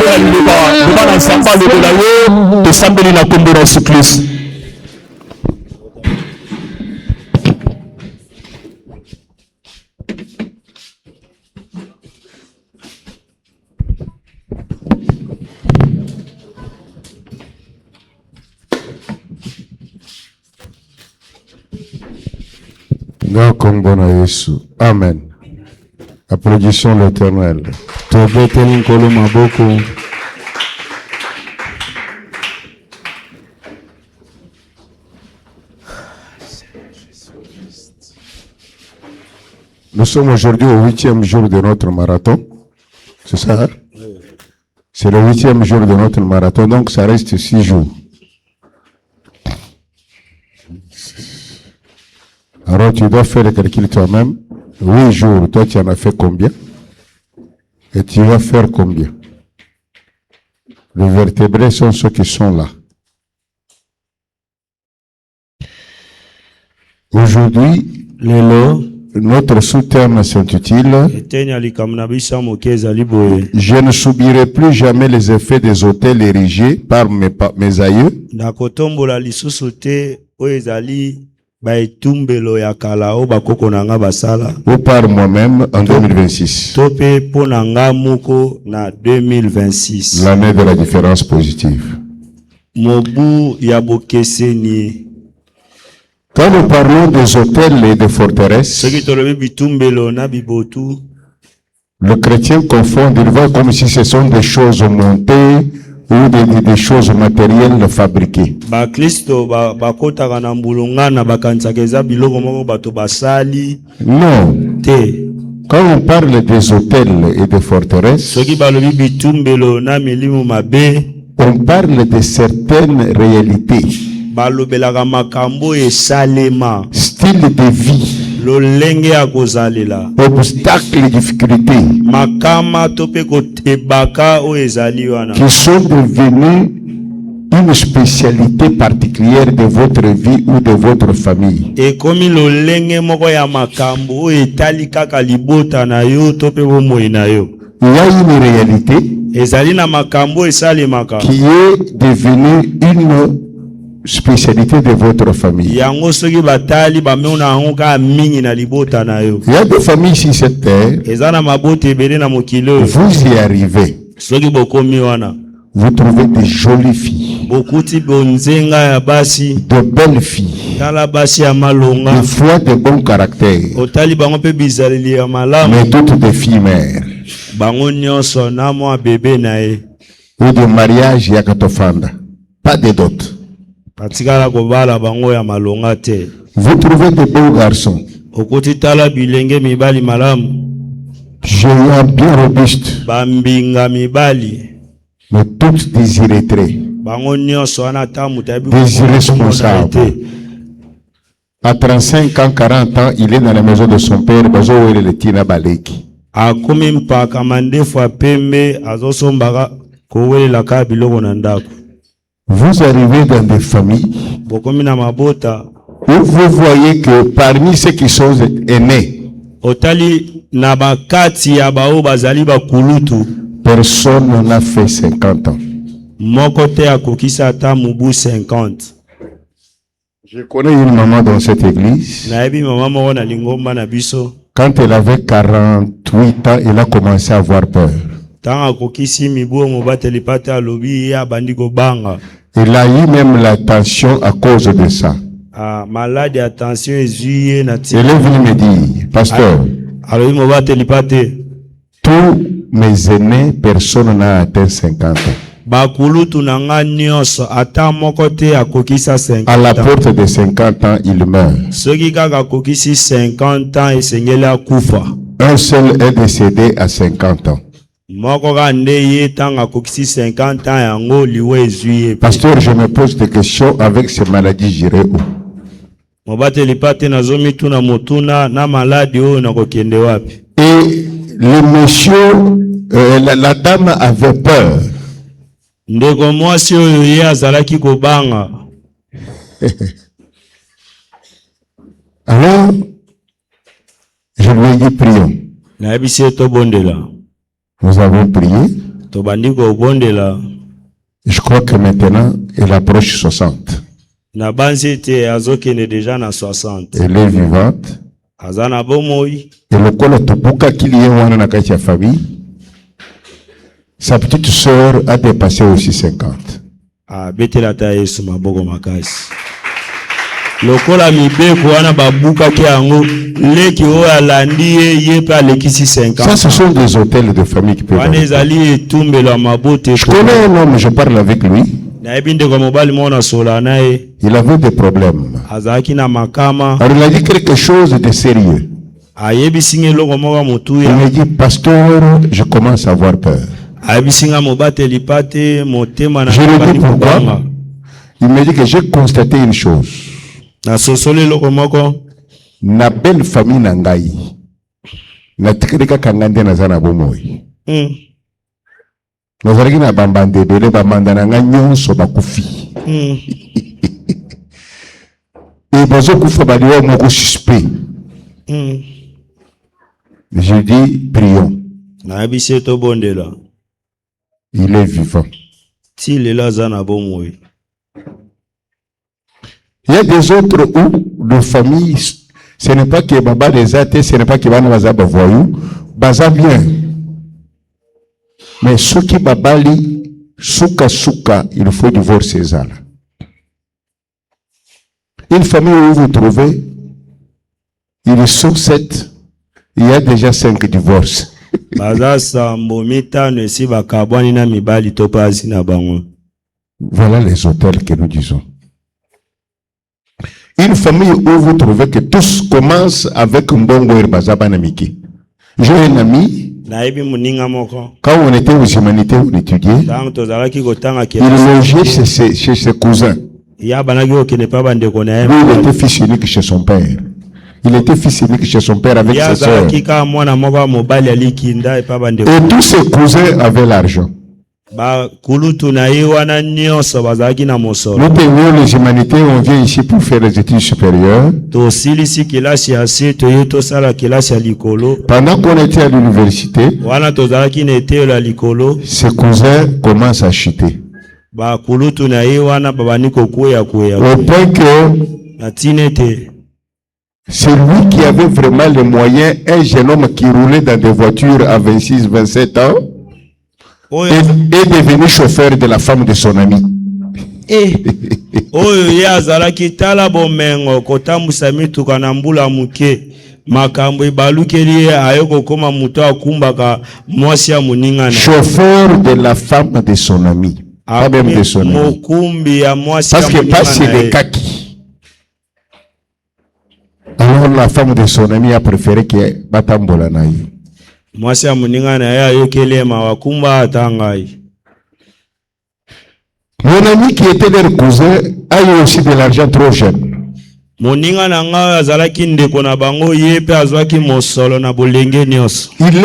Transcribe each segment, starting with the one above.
ya liloba na nzambe alobela yo tosambeli na kombo na Yesu Kristo. Dans kombo na Yesu. Amen. Applaudissons l'Éternel. Tobeteli nkolo maboko. Nous sommes aujourd'hui au 8e jour de notre marathon. C'est ça? Hein? C'est le 8e jour de notre marathon, donc ça reste 6 jours. Alors tu dois faire le calcul toi-même. 8 jours, toi tu en as fait combien? Et tu vas faire combien? Les vertébrés sont ceux qui sont là. Aujourd'hui, notre sous-terme s'intitule « Je ne soubirai plus jamais les effets des hôtels érigés par mes aïeux. » Ou par moi-même en 2026. L'année de la différence positive. Quand nous parlons des hôtels et des forteresses, le chrétien confond, il voit comme si ce sont des choses montées ou des choses matérielles fabriquées. Non. Quand on parle des hôtels et des forteresses, on parle de certaines réalités. Style de vie, obstacles, difficultés qui sont devenus une spécialité particulière de votre vie ou de votre famille. Il y a une réalité qui est devenue une spécialité de votre famille. Il y a des familles sur cette terre, vous y arrivez. Vous trouvez des jolies filles, de belles filles, des fois de bons caractères, mais toutes des filles mères. Ou de mariage yakatofanda, pas de dot. Vous trouvez des beaux garçons, géants bien robustes, mais tous des illettrés, des irresponsables. À 35 ans, 40 ans, il est dans la maison de son père, vous arrivez dans des familles où vous voyez que parmi ceux qui sont aînés, personne n'a fait 50 ans. Je connais une maman dans cette église. Quand elle avait 48 ans, elle a commencé à avoir peur. Elle a eu même la tension à cause de ça. Elle est venue me dire, pasteur, tous mes aînés, personne n'a atteint 50 ans. À la porte de 50 ans, il meurt. Un seul est décédé à 50 ans. Pasteur, je me pose des questions avec ces maladies, j'irai où? Et le monsieur, la dame avait peur. Alors, je lui ai dit prions. Nous avons prié. Tobandiko bondela. Je crois que maintenant, elle approche 60. Na banzete azokene déjà na 60. Elle est vivante. Azana bomoi. Et le col Tobuka qui lié à la famille, sa petite sœur a dépassé aussi 50. Ah, betela ta Yesu maboko makasi. Lokola mibeko wana babuka ki ango leki o alandi ye pa lekisi 50. Ça, ce sont des hôtels de famille qui peuvent. Wana ezali etumbelo mabote. Je connais un homme, je parle avec lui. Na ebinde kwa mobali mona sola nae. Il avait des problèmes. Azaki na makama. Alors il a dit quelque chose de sérieux. Ayebi singe loko moka Il mutuya. m'a dit, pasteur, je commence à avoir peur. Ayebi singa mobate lipate motema na. Je lui dis pourquoi. Il m'a dit que j'ai constaté une chose. Na sosole loko moko. Na belle famille nangai. Na tikrika kangande na zana bomoi. Nazaraki na bambande bele bamanda na nga nyonso bakufi. Et bazo kufa baliwa moko suspect. Je dis prions. Na abise to bondela. Il est vivant. Ti lela zana bomoi. Il y a des autres où de famille, ce n'est pas que baba des athées, ce n'est pas que bana baza voyou, baza bien. Mais ceux qui babali, souka, il faut divorcer ça. Une famille où vous trouvez, ils sont 7, il y a déjà 5 divorces. Baza sambo mitano esi bakabwani na mibali topazi na bango. Voilà les hôtels que nous disons. Une famille où vous trouvez que tous commencent avec un bon goyer bazabanamiki. J'ai un ami. Quand on était aux humanités, on étudiait. Il logeait chez ses cousins. Lui, il était fils unique chez son père. Il était fils unique chez son père avec ses soeurs. Et tous ses cousins avaient l'argent. Nous payons les humanités, on vient ici pour faire les études supérieures. Pendant qu'on était à l'université, ses cousins commencent à chuter. Au point que c'est lui qui avait vraiment les moyens, un jeune homme qui roulait dans des voitures à 26-27 ans, est devenu chauffeur de la femme de son ami. Chauffeur de la femme de son ami. Pas même de son ami. Parce que pas c'est des kaki. Alors la femme de son ami a préféré que Batambola naï. Mon ami qui était leur cousin a eu aussi de l'argent trop jeune. Il est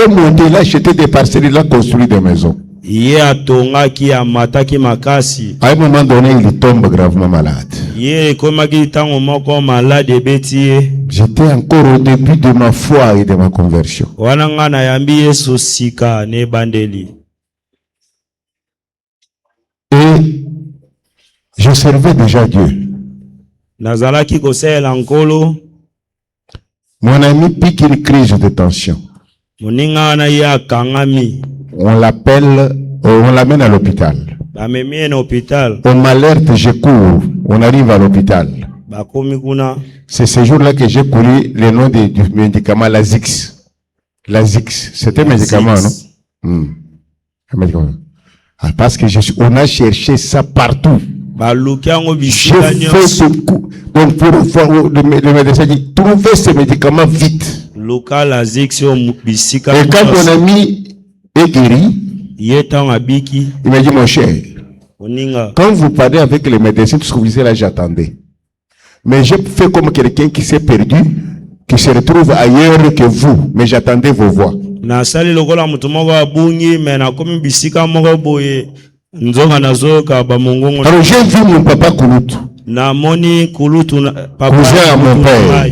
monté, il a acheté des parcelles, il a construit des maisons. À un moment donné, il tombe gravement malade. J'étais encore au début de ma foi et de ma conversion. Et je servais déjà Dieu. Mon ami pique une crise de tension. On l'appelle, on l'amène à l'hôpital. On m'alerte, je cours, on arrive à l'hôpital. C'est ce jour-là que j'ai couru le nom du médicament Lasix. Lasix, c'était un médicament, non? Un médicament. Parce que on a cherché ça partout. J'ai fait ce coup. Donc pour le médecin dit, trouvez ce médicament vite. Et quand mon ami est guéri, il m'a dit, mon cher, quand vous parlez avec les médecins, tout ce que vous disiez là, j'attendais. Mais j'ai fait comme quelqu'un qui s'est perdu, qui se retrouve ailleurs que vous, mais j'attendais vos voix. Alors j'ai vu mon papa Kouloutou, cousin à mon père.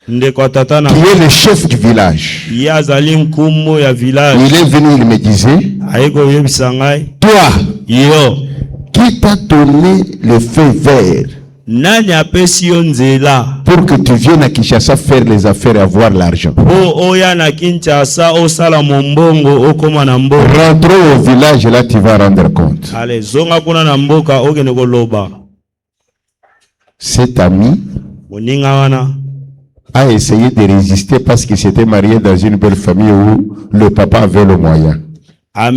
qui est le chef du village. Il est venu, il me disait, toi, qui t'a donné le feu vert pour que tu viennes à Kinshasa faire les affaires et avoir l'argent? Rentrons au village et là tu vas rendre compte. Cet ami a essayé de résister parce qu'il s'était marié dans une belle famille où le papa avait le moyen. Son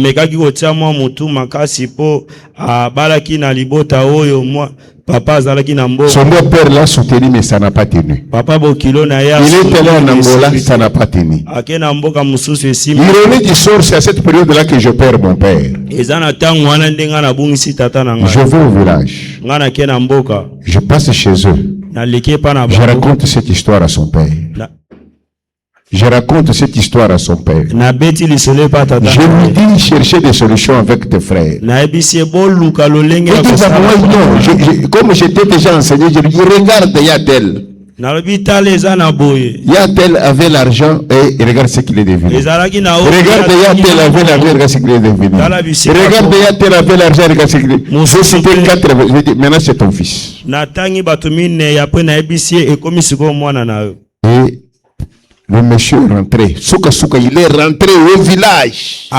beau-père l'a soutenu, mais ça n'a pas tenu. Il est allé en Angola, ça n'a pas tenu. L'ironie du sort, c'est à cette période-là que je perds mon père. Je vais au village. Je passe chez eux. Je raconte cette histoire à son père. Je raconte cette histoire à son père. Je lui dis chercher des solutions avec tes frères. Il dit, comme j'étais déjà enseigné, je lui dis regarde Yatel. Yatel avait l'argent et regarde ce qu'il est devenu. Regarde Yatel avait l'argent, regarde ce qu'il est devenu. Regarde Yatel avait l'argent, regarde ce qu'il est devenu. C'était 4. Je dis maintenant c'est ton fils. Et le monsieur est rentré. Souka Souka, il est rentré au village.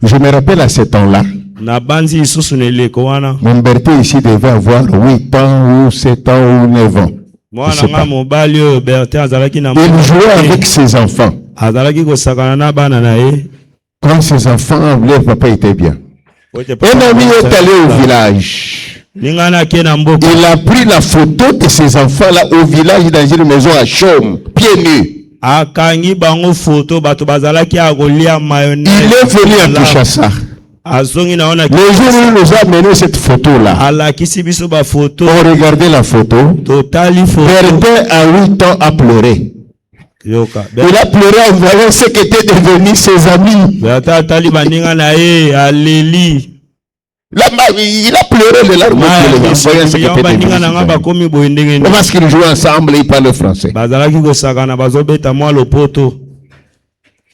Je me rappelle à ce temps-là. Mon Berté ici devait avoir 8 ans ou 7 ans ou 9 ans. Il jouait avec ses enfants. Quand ses enfants, leur papa était bien. Un ami est allé au village. Il a pris la photo de ses enfants-là au village dans une maison à Chaume, pieds nus. Il est venu à Kinshasa. Le jour où il nous a amené cette photo-là, on regardait la photo. Bertin à 8 ans a pleuré. Il a pleuré en voyant ce qu'étaient devenus ses amis. Il a pleuré les larmes en voyant ce qu'étaient devenus ses amis. Parce qu'ils jouent ensemble et ils parlent français.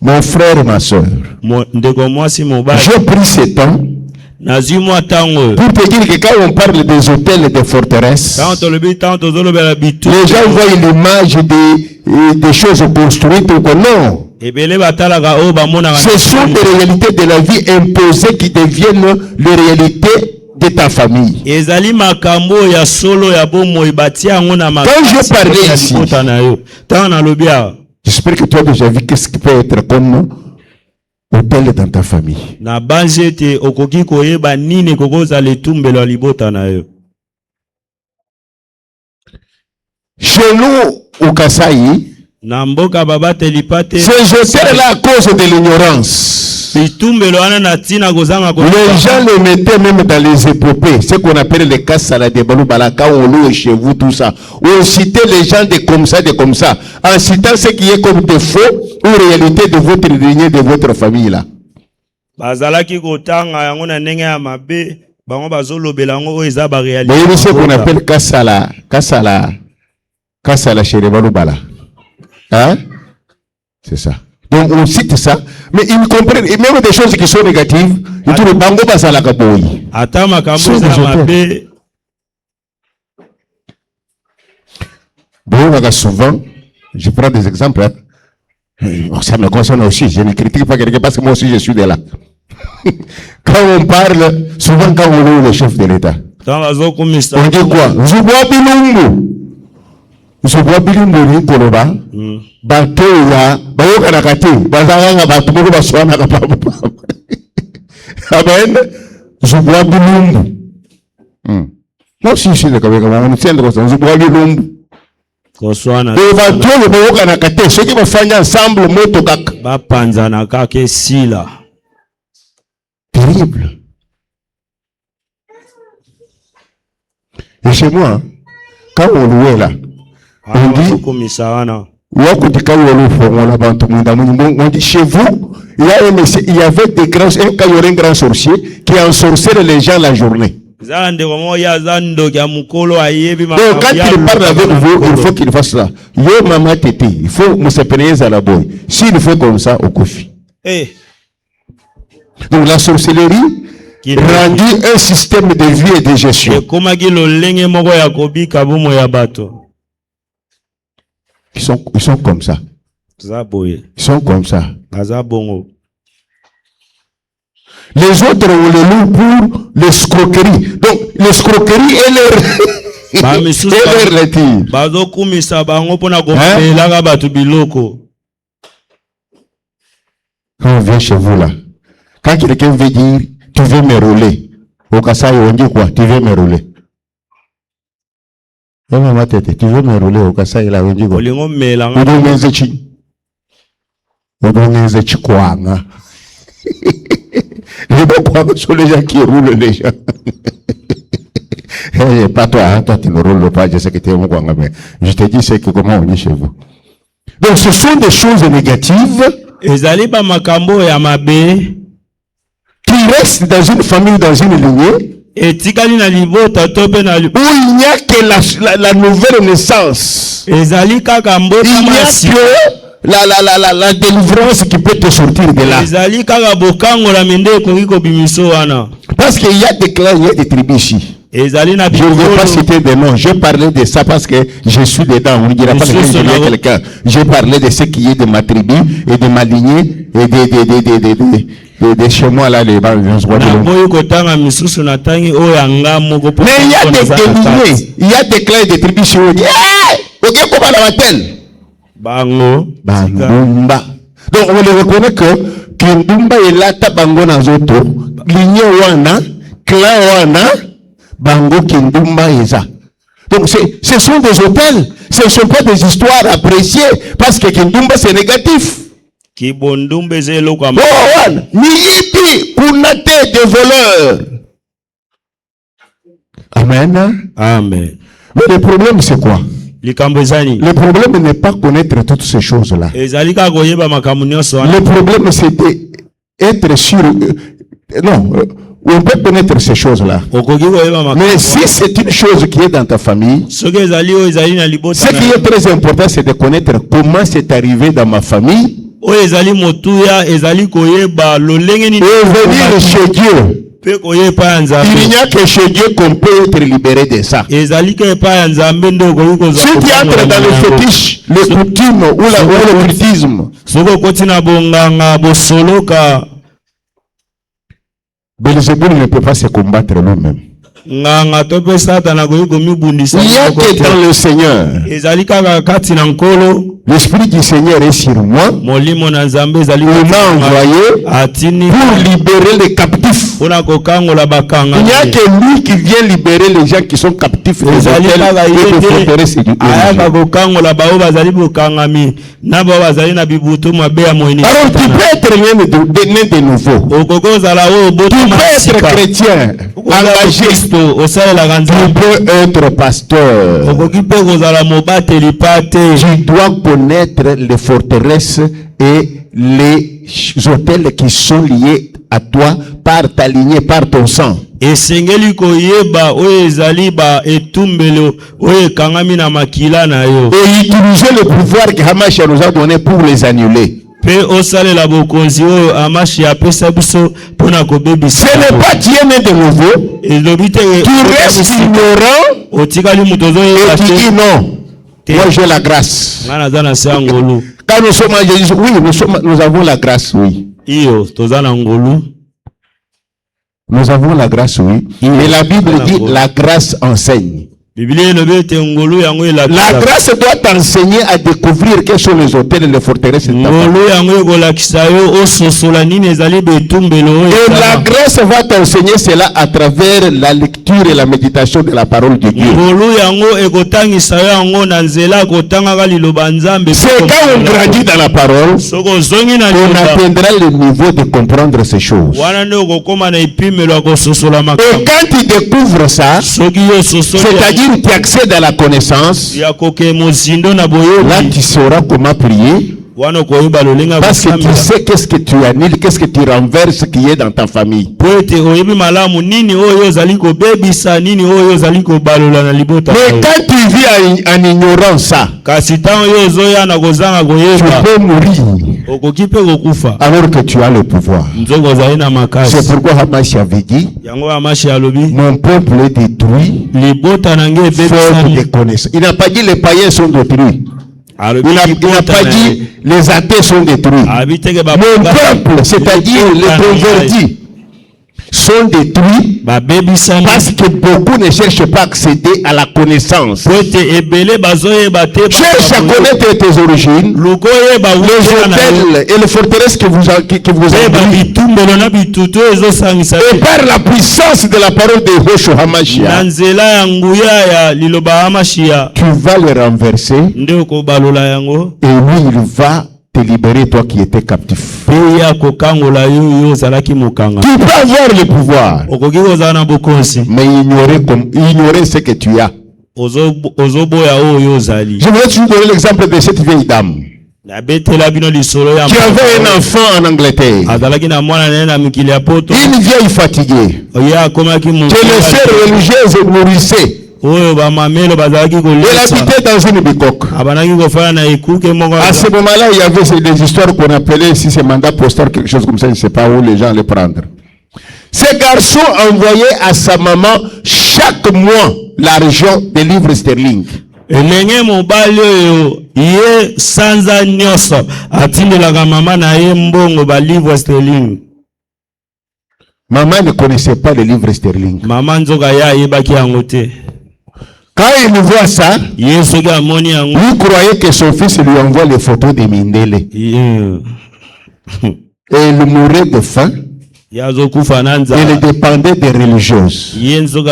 Mon frère et ma soeur, j'ai pris ce temps pour te dire que quand on parle des hôtels et des forteresses, les gens voient l'image des choses construites ou que non. Ce sont des réalités de la vie imposées qui deviennent les réalités de ta famille. Quand je parlais ici, j'espère que tu as déjà vu qu'est-ce qui peut être comme hôtel dans ta famille. Chez nous, au Kasaï, ces hôtels-là, à cause de l'ignorance, les gens le mettaient même dans les épopées, ce qu'on appelle les Kassala de Baloubala, quand on loue chez vous, tout ça. On citait les gens de comme ça, en citant ce qui est comme des faux ou réalité de votre lignée, de votre famille là. Vous voyez ce qu'on appelle Kassala chez les Baloubala. Hein? C'est ça. Donc on cite ça, mais ils comprennent, et même des choses qui sont négatives, ils trouvent bango basala kaboyi. Bon, souvent, je prends des exemples. Ça me concerne aussi. Je ne critique pas quelqu'un parce que moi aussi je suis de là. Quand on parle, souvent quand on loue le chef de l'État, on dit quoi? Zuboa bilumbu ni koloba bato ya bayoka nakati bazanga bato boko baswana kapapa amen zuboa bilumbu moi aussi je suis de kabeka on tient de ça zuboa bilumbu koswana bato bayoka nakati ceux qui bafanya ensemble moto kaka bapanzana kaka sila terrible. Et chez moi quand on louait là on dit, chez vous, il y avait des grands, un grand sorcier qui ensorcelait les gens la journée. Donc quand il parle avec vous, il faut qu'il fasse ça. Yo maman tété, il faut me séparer à la boy. S'il fait comme ça, au kofi. Donc la sorcellerie rendu un système de vie et de gestion. Ils sont comme ça. Ils sont comme ça. Les autres ont le loup pour l'escroquerie. Donc l'escroquerie est leur retire. Quand on vient chez vous là, quand quelqu'un veut dire tu veux me rouler, au Kassai on dit quoi? Tu veux me rouler? Tu veux me rouler au Kassai là on dit quoi? Les sont les gens qui roulent les gens. Pas toi, hein, toi tu ne roules pas, je sais que tu es mon coin, mais je te dis c'est que comment on dit chez vous. Donc ce sont des choses négatives qui restent dans une famille, dans une lignée, où il n'y a que la nouvelle naissance. Il n'y a que la délivrance qui peut te sortir de là. Parce qu'il y a des clans, il y a des tribus ici. Je ne vais pas citer des noms. Je parlais de ça parce que je suis dedans. On ne dira pas que quelqu'un. Je parlais de ce qui est de ma tribu et de ma lignée et de chez moi là, les bancs. Mais il y a des lignées, il y a des clans et des tribus ici. On dit, ok, comment la va-t-elle? Bandumba. Donc on le reconnaît que Kindumba est là, Tabango Nazoto, Ligne Wana, Clan Wana, Bango Kindumba est ça. Donc ce sont des hôtels, ce ne sont pas des histoires appréciées, parce que Kindumba c'est négatif. Niyipi, Kunate des voleurs. Amen. Amen. Mais le problème c'est quoi? Le problème n'est pas connaître toutes ces choses-là. Le problème c'est d'être sûr. Non, on peut connaître ces choses-là. Mais si c'est une chose qui est dans ta famille, ce qui est très important, c'est de connaître comment c'est arrivé dans ma famille. Et venir chez Dieu. Il n'y a que chez Dieu qu'on peut être libéré de ça. Si tu entres dans le fétiche, le coutume ou l'occultisme, Belzéboul ne peut pas se combattre lui-même. Il n'y a que dans le Seigneur. L'Esprit du Seigneur est sur moi. On m'a envoyé pour libérer les captifs. Il n'y a que lui qui vient libérer les gens qui sont captifs. Alors tu peux être né de nouveau. Tu peux être chrétien, engagé. Tu peux être pasteur. Tu dois connaître les forteresses et les hôtels qui sont liés à toi par ta lignée, par ton sang. Et utiliser le pouvoir que Hamas nous a donné pour les annuler. Ce n'est pas Dieu né de nouveau. Tu restes ignorant et tu dis non. Moi j'ai la grâce. Quand nous sommes en Jésus, oui, nous avons la grâce, oui. Nous avons la grâce, oui. Et la Bible dit la grâce enseigne. La grâce doit t'enseigner à découvrir quels sont les hôtels et les forteresses de ta famille. Et la grâce va t'enseigner cela à travers la lecture et la méditation de la parole de Dieu. C'est quand on grandit dans la parole qu'on atteindra le niveau de comprendre ces choses. Et quand tu découvres ça, c'est-à-dire tu accèdes à la connaissance, là tu sauras comment prier, Parce que tu sais qu'est-ce que tu annules, qu'est-ce que tu renverses qui est dans ta famille. Mais quand tu vis en ignorant ça, tu peux mourir alors que tu as le pouvoir. C'est pourquoi Hamas avait dit, mon peuple est détruit faute de connaissances. Il n'a pas dit les païens sont détruits. Il n'a pas dit les athées sont détruits. Mon peuple, c'est-à-dire les convertis, sont détruits parce que beaucoup ne cherchent pas à accéder à la connaissance. Cherche à connaître tes origines, les hôtels et les forteresses que vous avez. Et par la puissance de la parole de Yehoshua HaMashiach, tu vas le renverser et lui il va te libérer, toi qui étais captif. Tu peux avoir le pouvoir, mais ignorer ce que tu as. Je vais toujours donner l'exemple de cette vieille dame qui avait un enfant en Angleterre, une vieille fatiguée, que les sœurs religieuses nourrissaient. Elle habitait dans une bicoque. À ce moment-là, il y avait des histoires qu'on appelait, si c'est mandat postal, quelque chose comme ça, je ne sais pas où les gens allaient prendre. Ce garçon envoyait à sa maman chaque mois l'argent des livres sterling. Maman ne connaissait pas les livres sterling. Quand il voit ça, il croyait que son fils lui envoie les photos de Mindele. Et il mourait de faim. Il dépendait des religieuses. Un jour,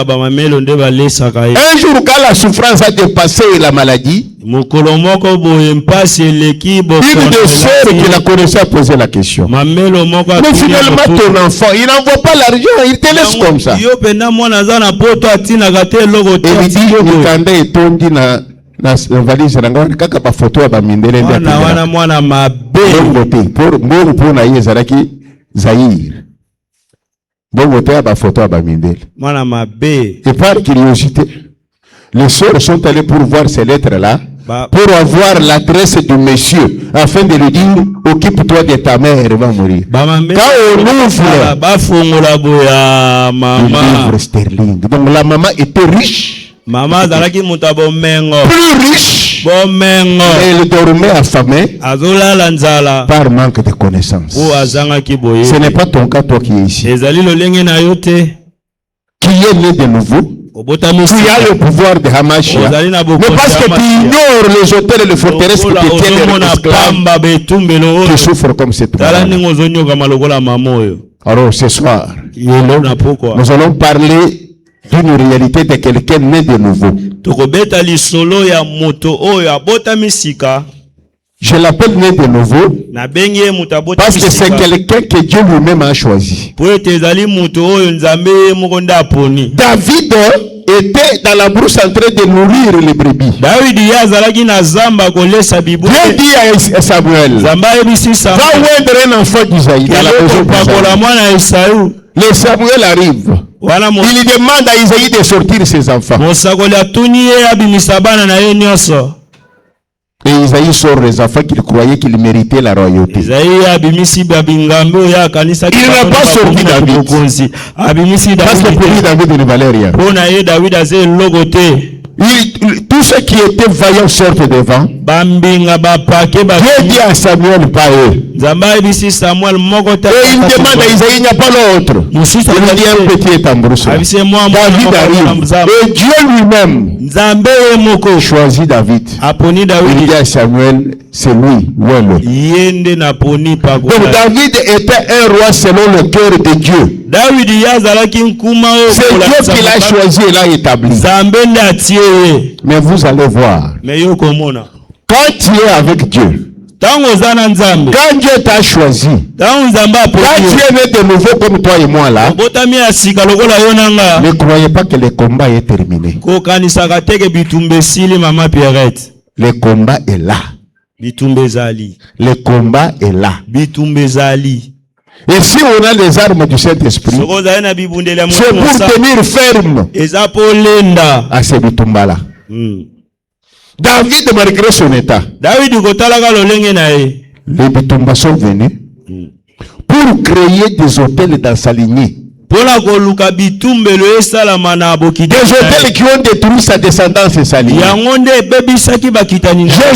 quand la souffrance a dépassé la maladie, une des sœurs qui la connaissait a posé la question. Mais finalement, ton enfant, il n'envoie pas l'argent, il te laisse comme ça. Et il dit, na valise na ngwana kaka ba photo ya ba mindele ndia bongo pour na yezaraki Zaïre. Bongo te ba photo ya ba mindele. Et par curiosité, les sœurs sont allées pour voir ces lettres-là, pour avoir l'adresse du monsieur, afin de lui dire, occupe-toi de ta mère, elle va mourir. Quand on ouvre le livre sterling, donc la maman était riche. Plus riche, elle dormait affamée par manque de connaissances. Ce n'est pas ton cas, toi qui es ici, qui est né de nouveau. Tu as le pouvoir de Hamashiach, mais parce que tu ignores les hôtels et les forteresses qui te tiennent esclaves, tu souffres comme cette maman. Alors ce soir, nous allons parler d'une réalité de quelqu'un né de nouveau. Je l'appelle né de nouveau parce que c'est quelqu'un que Dieu lui-même a choisi. David était dans la brousse en train de nourrir les brebis. Dieu dit à Samuel, va oindre un enfant d'Isaïe dans la maison d'Isaïe. Le Samuel arrive. Il demande à Isaïe de sortir ses enfants. Et Isaïe sort les enfants qu'il croyait qu'il méritait la royauté. Il n'a pas sorti David. Parce que pour lui, David ne valait rien. Tous ceux qui étaient vaillants sortent devant. Dieu dit à Samuel, pas eux. Et il demande à Isaïe, il n'y a pas l'autre. Il dit un petit est en brousse. David arrive. Et Dieu lui-même choisit David. Il dit à Samuel, c'est lui. Donc David était un roi selon le cœur de Dieu. C'est Dieu qui l'a choisi et l'a établi. Mais vous allez voir, quand tu es avec Dieu, quand Dieu t'a choisi, quand tu es né de nouveau comme toi et moi là, ne croyez pas que le combat est terminé. Le combat est là. Le combat est là. Et si on a les armes du Saint-Esprit, c'est pour tenir ferme à ces bitumbala. David, malgré son état, les bitumbas sont venus pour créer des hôtels dans sa lignée. Des hôtels qui ont détruit sa descendance et sa lignée. Je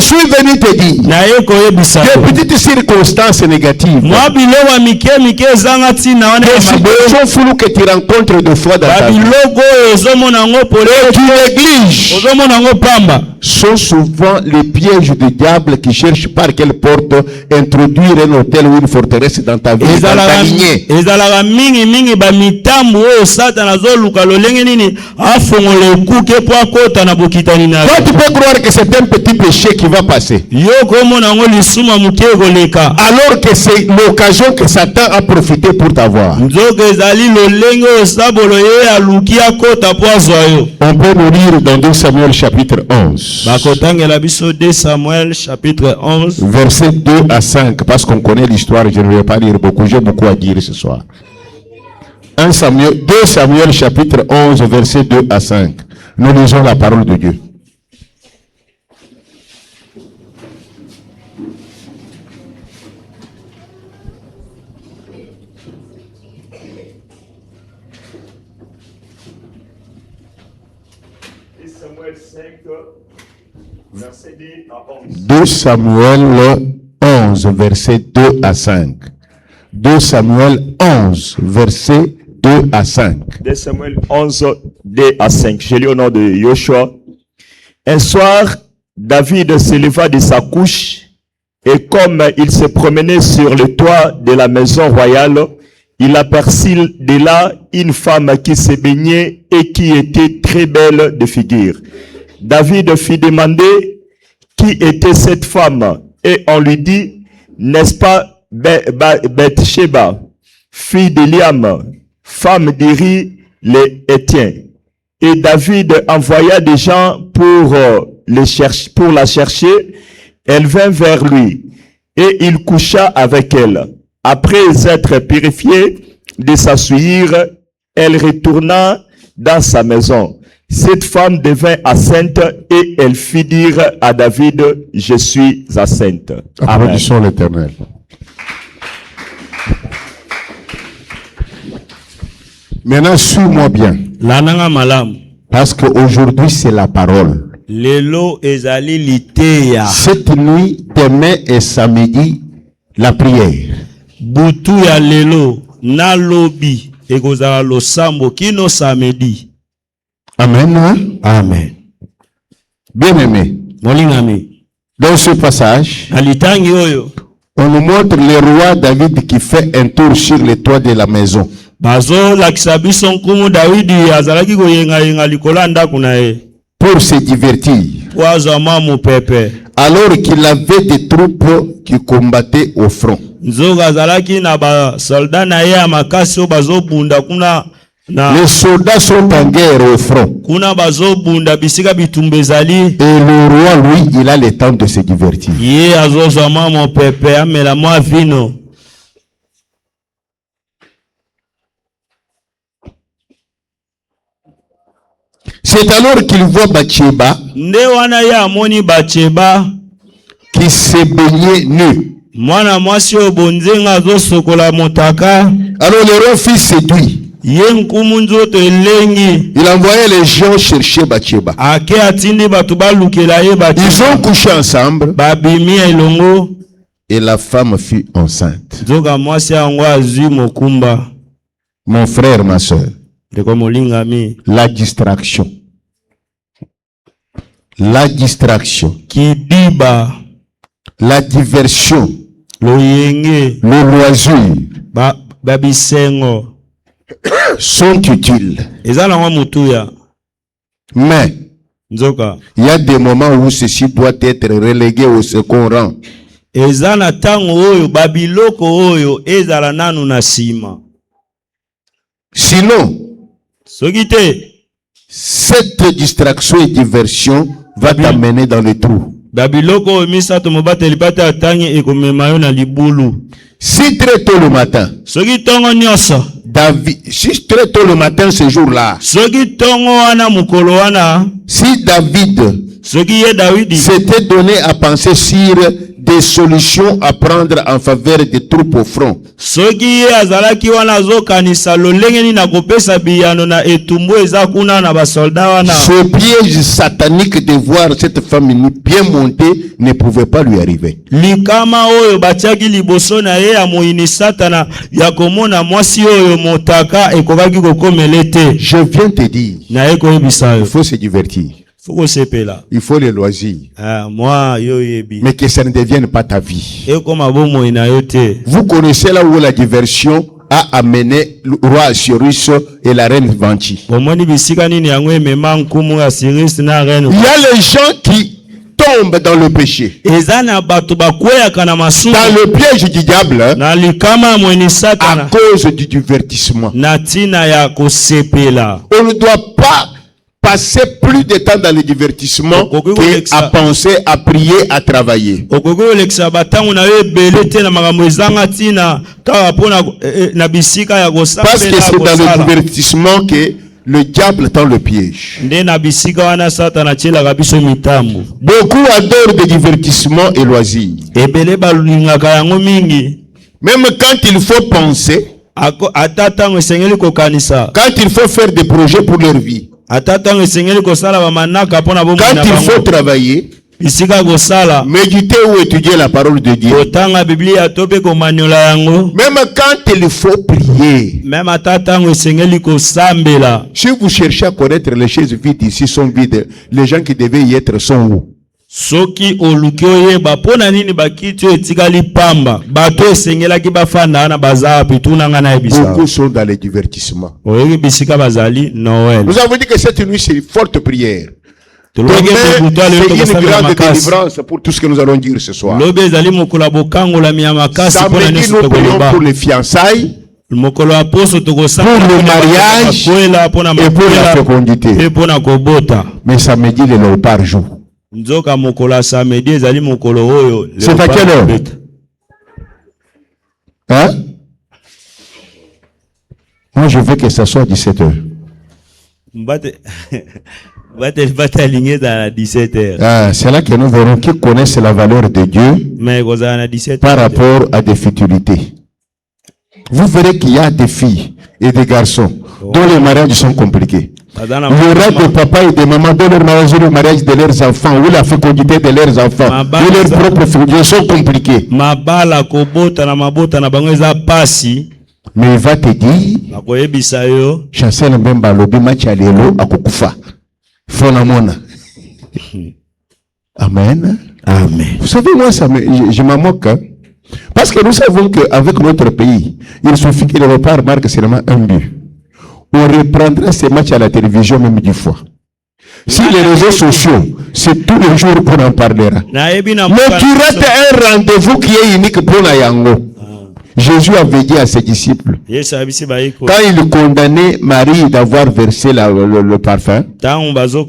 suis venu te dire des petites circonstances négatives, des situations floues que tu rencontres de fois dans ta vie et tu négliges, sont souvent les pièges du diable qui cherche par quelle porte introduire un hôtel ou une forteresse dans ta vie, dans ta lignée. Toi, tu peux croire que c'est un petit péché qui va passer, alors que c'est l'occasion que Satan a profité pour t'avoir. On peut nous lire dans 2 Samuel chapitre 11. Verset 2 à 5, parce qu'on connaît l'histoire, je ne vais pas lire beaucoup, j'ai beaucoup à dire ce soir. 2 Samuel chapitre 11, verset 2 à 5. Nous lisons la parole de Dieu. Verset 2 Samuel 11, verset 2 à 5. 2 Samuel 11, verset 2 à 5. 2 Samuel 11, 2 à 5. Je lis au nom de Joshua. Un soir, David se leva de sa couche et comme il se promenait sur le toit de la maison royale, il aperçut de là une femme qui se baignait et qui était très belle de figure. David fit demander qui était cette femme et on lui dit, n'est-ce pas Bathsheba, fille d'Eliam, femme d'Iri les Hétiens. Et David envoya des gens pour la chercher. Elle vint vers lui et il coucha avec elle. Après être purifiée de sa souillure, elle retourna dans sa maison. Cette femme devint enceinte et elle fit dire à David, je suis enceinte. Applaudissons l'Éternel. Maintenant, suis-moi bien. Parce qu'aujourd'hui, c'est la parole. Cette nuit, demain et samedi, la prière. Amen. Amen. Bien-aimé, dans ce passage, on nous montre le roi David qui fait un tour sur le toit de la maison. Pour se divertir. Alors qu'il avait des troupes qui combattaient au front. Les soldats sont en guerre au front. Et le roi, lui, il a le temps de se divertir. C'est alors qu'il voit Bathsheba qui se baignait nu. Alors le roi fut séduit. Il envoyait les gens chercher Bathsheba. Ils ont couché ensemble. Et la femme fut enceinte. Mon frère, ma soeur. La distraction. La distraction. La diversion. Le loisir. Sont utiles. Mais il y a des moments où ceci doit être relégué au second rang. Sinon, cette distraction et diversion va t'amener dans le trou. Babiloko misato mobateli pata atangi ekomema yo na libulu. Si très tôt le matin, Soki tongo nyoso. David, si très tôt le matin ce jour-là, Soki tongo wana mukolo wana. si David s'était donné à penser sur des solutions à prendre en faveur des troupes au front, Soki azalaki wana zokanisa lolenge ni na kopesa biyano na etumbu eza kuna na basolda wana. ce piège satanique de voir cette famille bien montée ne pouvait pas lui arriver. Likama oyo batiaki liboso na ye ya moyini satana ya komona mwasi oyo motaka ekobaki kokomela te. Je viens te dire, Na ekoyebisa il yo. faut se divertir. Fuko sepela. Il faut les loisirs. Moi yo yebi. Mais que ça ne devienne pas ta vie. Ekoma bomo ina yo te. Vous connaissez là où la diversion a amené le roi Assyrus et la reine Vanchi. Omoni bisika nini yango emema nkumu ya Cyrus na reine. Il y a les gens qui tombent dans le péché, Ezana bato bakweyaka na masumu. dans le piège du diable, Na likama moyini à satana. cause du divertissement. Na tina ya kosepela. On ne doit pas passer plus de temps dans le divertissement qu'à penser, à prier, à travailler. Okoki olekisa batango na yo ebele te na makambo ezanga tina kaka mpona na bisika ya Parce que kosapela c'est dans le kosala. divertissement que le diable tend le piège. Nde na bisika wana satana atielaka biso mitambo. Beaucoup adorent le divertissement et loisirs. Ebele balingaka yango mingi. Même quand il faut penser, Ata ntango esengeli kokanisa. quand il faut faire des projets pour leur vie, Ata ntango esengeli kosala bamanaka mpona bomoi quand na il faut bango. travailler, Bisika kosala. méditer ou étudier la parole de Dieu. Kotanga Biblia to mpe komaniola yango. Même quand il faut prier. Meme ata ntango esengeli kosambela. Si vous cherchez à connaître les chaises vides ici sont vides, les gens qui devaient y être sont où? Soki oluki oyeba mpona nini bakiti oyo etikali pamba bato esengelaki bafanda wana baza wapi tuna nga na yebisa. Beaucoup sont dans les divertissements. Oyebi bisika bazali Noël. Nous avons dit que cette nuit c'est une forte prière. Toloki Demain, ekuta lelo c'est une tokosambela grande makasi. délivrance pour tout ce que nous allons dire ce soir. Lobi ezali mokolo ya bokangola ya makasi mpona Samedi, nyonso nous prions tokoloba. pour les fiançailles, Mokolo ya poso tokosambela pour le mariage mpona et pour la makwela fécondité. mpe mpona kobota. Mais samedi, le léopard joue. Nzoka mokolo ya samedi ezali mokolo oyo. C'est à quelle heure? Hein? Moi, je veux que ça soit 17h. C'est là que nous verrons qui connaissent la valeur de Dieu par rapport à des futilités. Vous verrez qu'il y a des filles et des garçons dont les mariages sont compliqués. Il y aura des papas et des mamans dont le mariage de leurs enfants ou la fécondité de leurs enfants ou leurs propres fécondités sont compliqués. Mais il va te dire, Chancel Mbemba lobi machalelo akukufa. Fonamona. Amen. Amen. Vous savez, moi, je m'en moque. Hein? Parce que nous savons qu'avec notre pays, il suffit que le repas marque seulement un but. On reprendra ces matchs à la télévision même 10 fois. Si les réseaux sociaux, c'est tous les jours qu'on en parlera. Mais tu rates un rendez-vous qui est unique pour la Yango. Jésus avait dit à ses disciples, quand il condamnait Marie d'avoir versé le parfum, en disant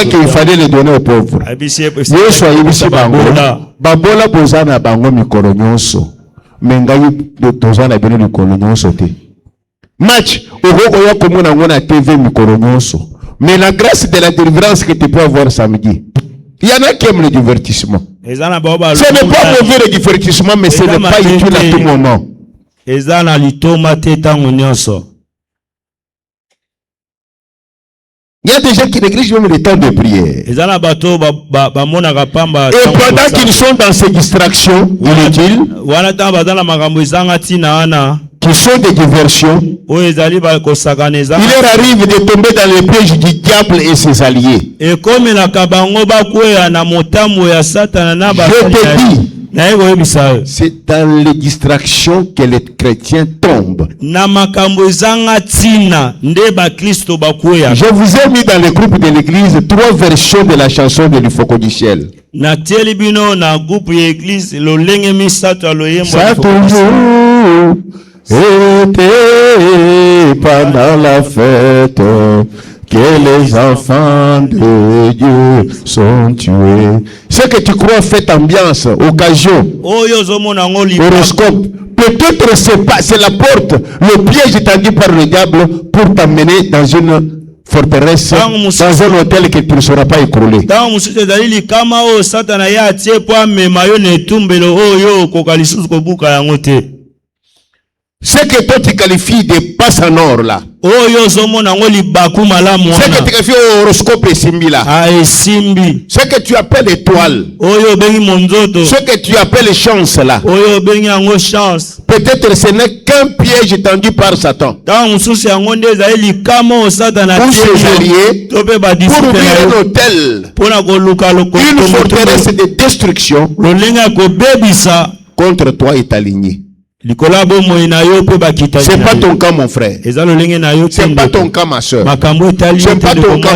qu'il fallait le donner aux pauvres, Yesu ayebisi bango, babola bozana bango mikolo nyonso, mais ngai tozana bino mikolo nyonso te. Match, okokoya komona ngo na TV mikolo nyonso, mais la grâce de la délivrance que tu peux avoir samedi. Il y en a qui aiment le divertissement. Ce n'est pas mauvais le divertissement, mais ce n'est pas utile à tout moment. Il y a des gens qui négligent même le temps de prière. Et pendant qu'ils sont dans ces distractions inutiles, qui sont des diversions, il leur arrive de tomber dans le piège du diable et ses alliés. Je te dis, c'est dans les distractions que les chrétiens tombent. Je vous ai mis dans le groupe de l'église 3 versions de la chanson de l'Ifoko du ciel. Ça toujours été pendant la fête, que les enfants de Dieu sont tués. Ce que tu crois fait ambiance, occasion, horoscope. Peut-être c'est la porte, le piège tendu par le diable pour t'amener dans une forteresse, dans un hôtel que tu ne seras pas écroulé. Ce que toi tu qualifies de passe en or là, ce que tu qualifies au horoscope et simbi là, ce que tu appelles étoile, ce que tu appelles chance là, peut-être ce n'est qu'un piège tendu par Satan pour se relier, pour ouvrir un hôtel, une forteresse de destruction contre toi et ta lignée. C'est pas ton cas, mon frère. C'est pas ton cas, ma soeur. C'est pas ton cas,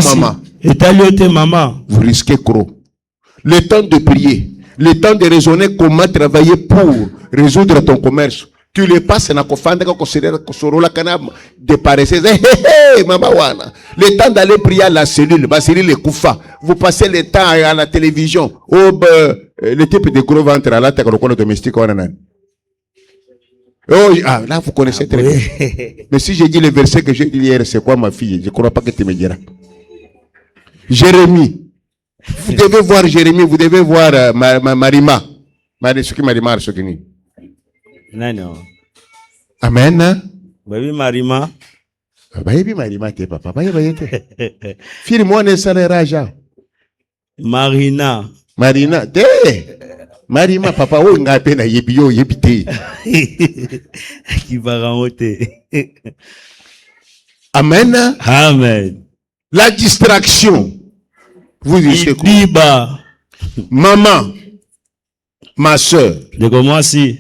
maman. Vous risquez gros. Le temps de prier, le temps de raisonner comment travailler pour résoudre ton commerce. Tu le passes na kofanda ko considère ko sorola kana de paresses. Maman wana. Le temps d'aller prier à la cellule, basili le koufa. Vous passez le temps à la télévision. Le type de gros ventre à la tête qu'on domestique wana. Oh, ah, là vous connaissez très bien. Mais si j'ai dit le verset que j'ai dit hier, c'est quoi ma fille? Je ne crois pas que tu me diras. Jérémie. Vous devez voir Jérémie, vous devez voir Marima. Marima, Amen. Baby Marima. Baby Marima, t'es papa. Fille, moi, ne s'en raja. Marina. Marina, Marima, papa, oh, nga pena yebio yebite. Qui va ramoter. Amen. Amen. La distraction. Vous dites quoi? Maman, ma soeur. De comment si?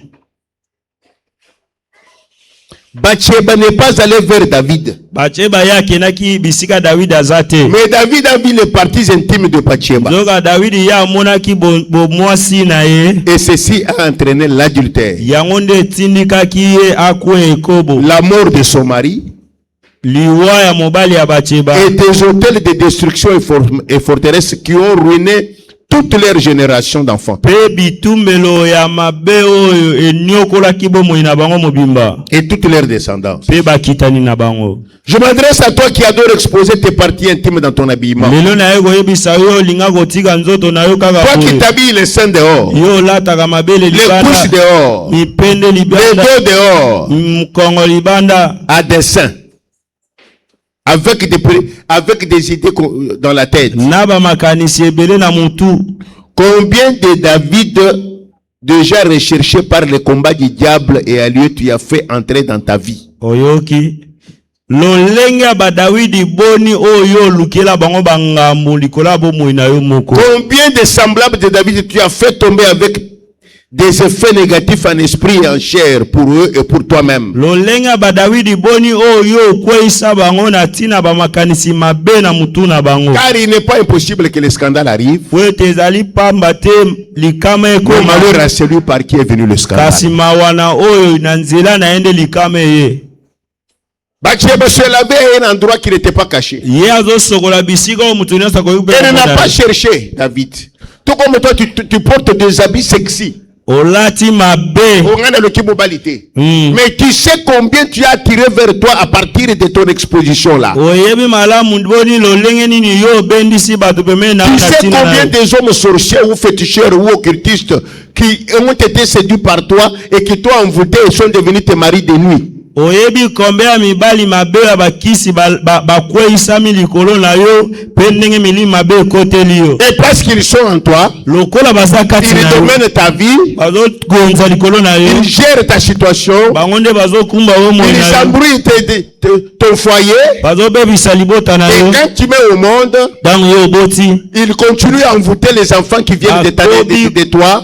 Bathsheba n'est pas allé vers David. Mais David a vu les parties intimes de Bathsheba. Et ceci a entraîné l'adultère. La mort de son mari. Et des hôtels de destruction et forteresses qui ont ruiné toute leur génération d'enfants. Et toute leur descendance. Je m'adresse à toi qui adore exposer tes parties intimes dans ton habillement. Toi qui t'habilles les seins dehors, les couches dehors, les dos dehors, à dessein. Avec des idées dans la tête. Combien de David déjà recherché par le combat du diable et à lui tu as fait entrer dans ta vie? Combien de semblables de David tu as fait tomber avec des effets négatifs en esprit et en chair pour eux et pour toi-même? Car il n'est pas impossible que le scandale arrive. Mais malheur à celui par qui est venu le scandale. Bathsheba se lavait à un endroit qui n'était pas caché. Elle n'a pas cherché David. Tout comme toi tu portes des habits sexy. Mais tu sais combien tu as attiré vers toi à partir de ton exposition là. Tu sais combien des hommes sorciers ou féticheurs ou occultistes qui ont été séduits par toi et qui t'ont envoûté et sont devenus tes maris de nuit. Et parce qu'ils sont en toi, ils dominent ta vie, ils gèrent ta situation, ils embrouillent ton foyer, et quand tu mets au monde, ils continuent à envoûter les enfants qui viennent de toi,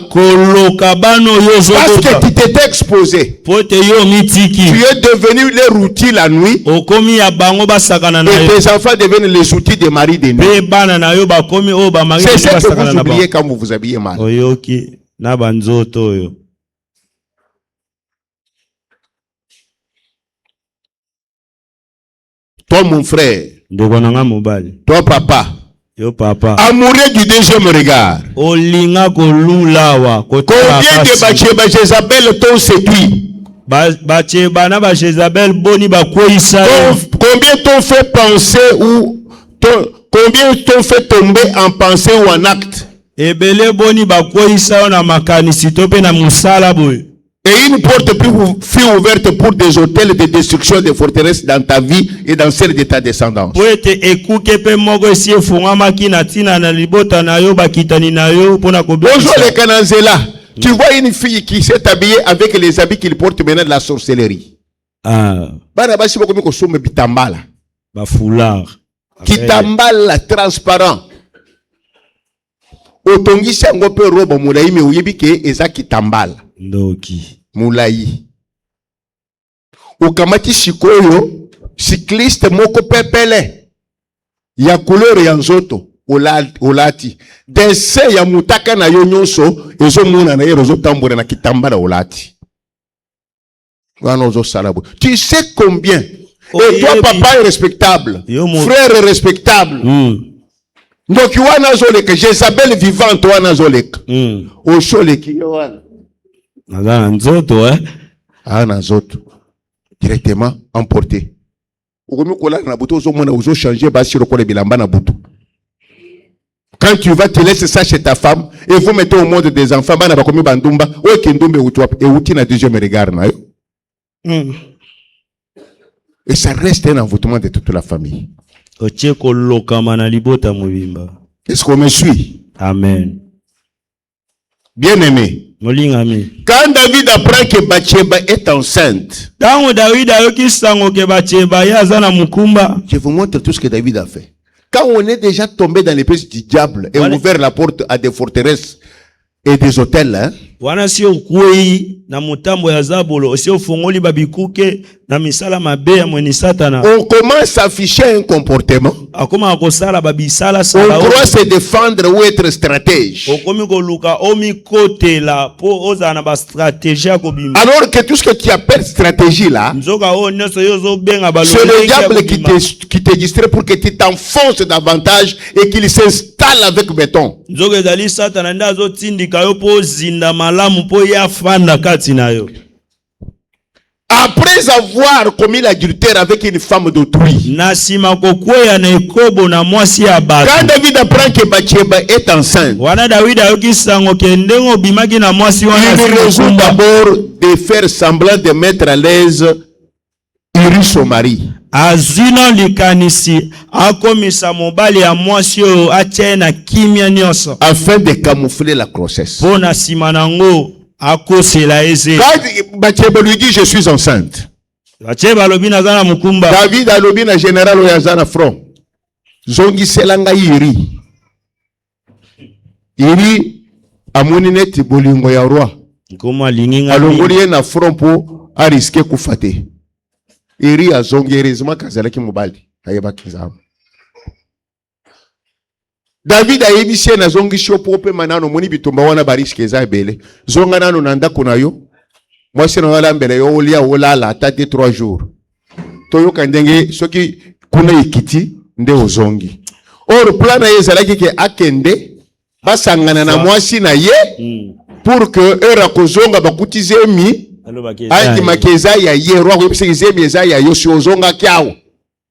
parce que tu t'étais exposé. Tu es devenu les routiers la nuit, et tes enfants deviennent les outils des maris de nuit. C'est ce que vous oubliez quand vous vous habillez mal. Toi, mon frère, ndekonanga mobali. Toi papa. Yo papa. Amoureux du deuxième regard. Olinga kolulawa. Combien de Bathsheba Jézabel t'ont séduit? Bathsheba na Jézabel boni bakwisa. Combien t'ont fait penser ou combien t'ont fait tomber en pensée ou en acte? Ebele boni bakwisa na makanisi to pe na musala boy. Et une porte fut ouverte pour des hôtels de destruction des forteresses dans ta vie et dans celle de ta descendance. Tu vois une fille qui s'est habillée avec les habits qu'il porte maintenant de la sorcellerie. Kitambala transparent. Otongisi yango pe robe mulayi me uyebi ke eza kitambala. Ndoki. Mulayi. Ukamati sikoyo cycliste moko pepele ya couleur ya nzoto olati. Dese ya mutaka na yo nyonso ezo muna na yero zo tambura na kitambala olati. Wano salabo. Tu sais combien? Et toi papa est respectable. Frère est respectable. Donc wana zoleka Jézabel vivante wana zoleka. Osholeki wana. Naza nzoto na nzoto. Directement emporté. Okomi kola na buto zo mona ozo changer basi lokole bilamba na buto. Quand tu vas te laisser ça chez ta femme et vous mettez au monde des enfants bana bakomi bandumba o kindumbe utwap e uti na deuxième regard na yo. Et ça reste un envoûtement de toute la famille. Est-ce qu'on me suit? Amen. Bien aimé. Quand David apprend que Bathsheba est enceinte, je vous montre tout ce que David a fait. Quand on est déjà tombé dans les pièges du diable et ouvert la porte à des forteresses et des hôtels, hein? On commence à afficher un comportement. On croit se défendre ou être stratège. Alors que tout ce que tu appelles stratégie là, c'est le diable qui te distrait pour que tu t'enfonces davantage et qu'il s'installe avec béton. Après avoir commis l'adultère avec une femme d'autrui, quand David apprend que Bathsheba est enceinte, il résout d'abord de faire semblant de mettre à l'aise Uri son mari. Afin de camoufler la grossesse. Quand Bathsheba lui dit je suis enceinte, David alobi na général oyazana front zongi selanga Iri. Iri amoni neti bolingo ya roi alongoli na front po a risquer kufate. Iri azongi heureusement kazalaki mobali ayeba kizamu. David a émissionné na zongi shopo pe manano moni bitumba wana bariske za ebele zonga nano na ndako na yo moi c'est na wala mbele yo olia olala tate 3 jours toyo kandenge soki kuna ikiti nde ozongi or plan na yezalaki ke akende basangana na mwasi na ye pour que era kozonga bakutize mi andi makeza ya ye roi ko pise mi eza ya yo si ozonga kyao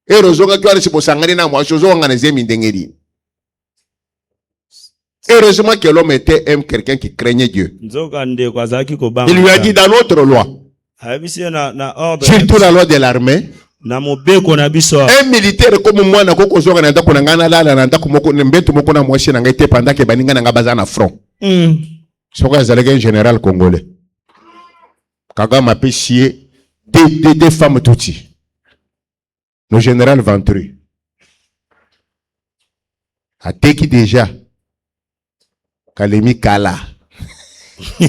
ero zonga kyao si bosangana na mwasi ozonga na zemi ndengeri. Heureusement que l'homme était quelqu'un qui craignait Dieu. Il lui a dit dans notre loi, surtout la loi de l'armée, un militaire comme moi n'a pas besoin de pendant que baninga n'a pas besoin front. C'est un général congolais. Kagame a pêché des femmes touti. Le général Ventru a teki déjà. Kalemi Kala. Mais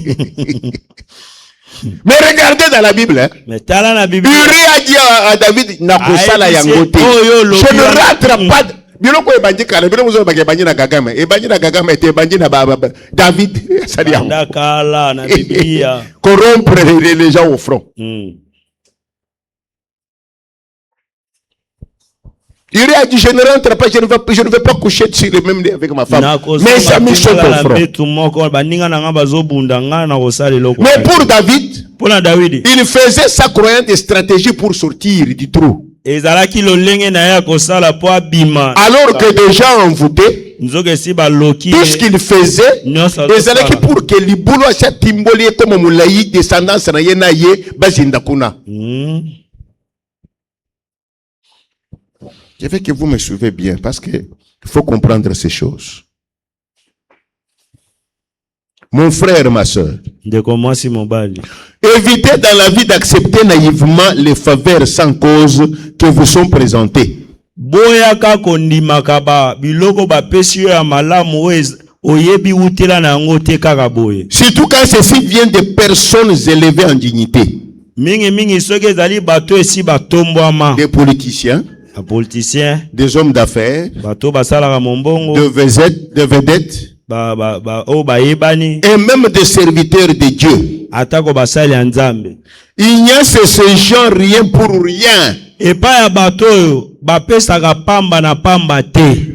regardez dans la Bible. Hein? Mais dans la Bible. Uri a dit à David, Nakosala Yangote. Je ne rattrape pas. Biloko ebandi kala, biloko zo bagabandi na Kagame. Ebandi na Kagame était bandi na David. Ça dit Kala na Biblia. Corrompre les gens au front. Il a dit, je ne rentre pas, je ne vais pas coucher sur le même lit avec ma femme. Mes amis sont au front. Mais pour David, il faisait sa croyance des stratégies pour sortir du trou. Alors que des gens envoûtés, tout ce qu'il faisait, c'est pour que les boulots soient timboliés comme moulaï, descendance na yenaye, bazindakuna. Je veux que vous me suivez bien parce que il faut comprendre ces choses. Mon frère, ma soeur, évitez dans la vie d'accepter naïvement les faveurs sans cause que vous sont présentées. Surtout quand ceci vient de personnes élevées en dignité. Des politiciens, des hommes d'affaires, de vedettes, et même des serviteurs de Dieu. Il n'y a ces gens rien pour rien.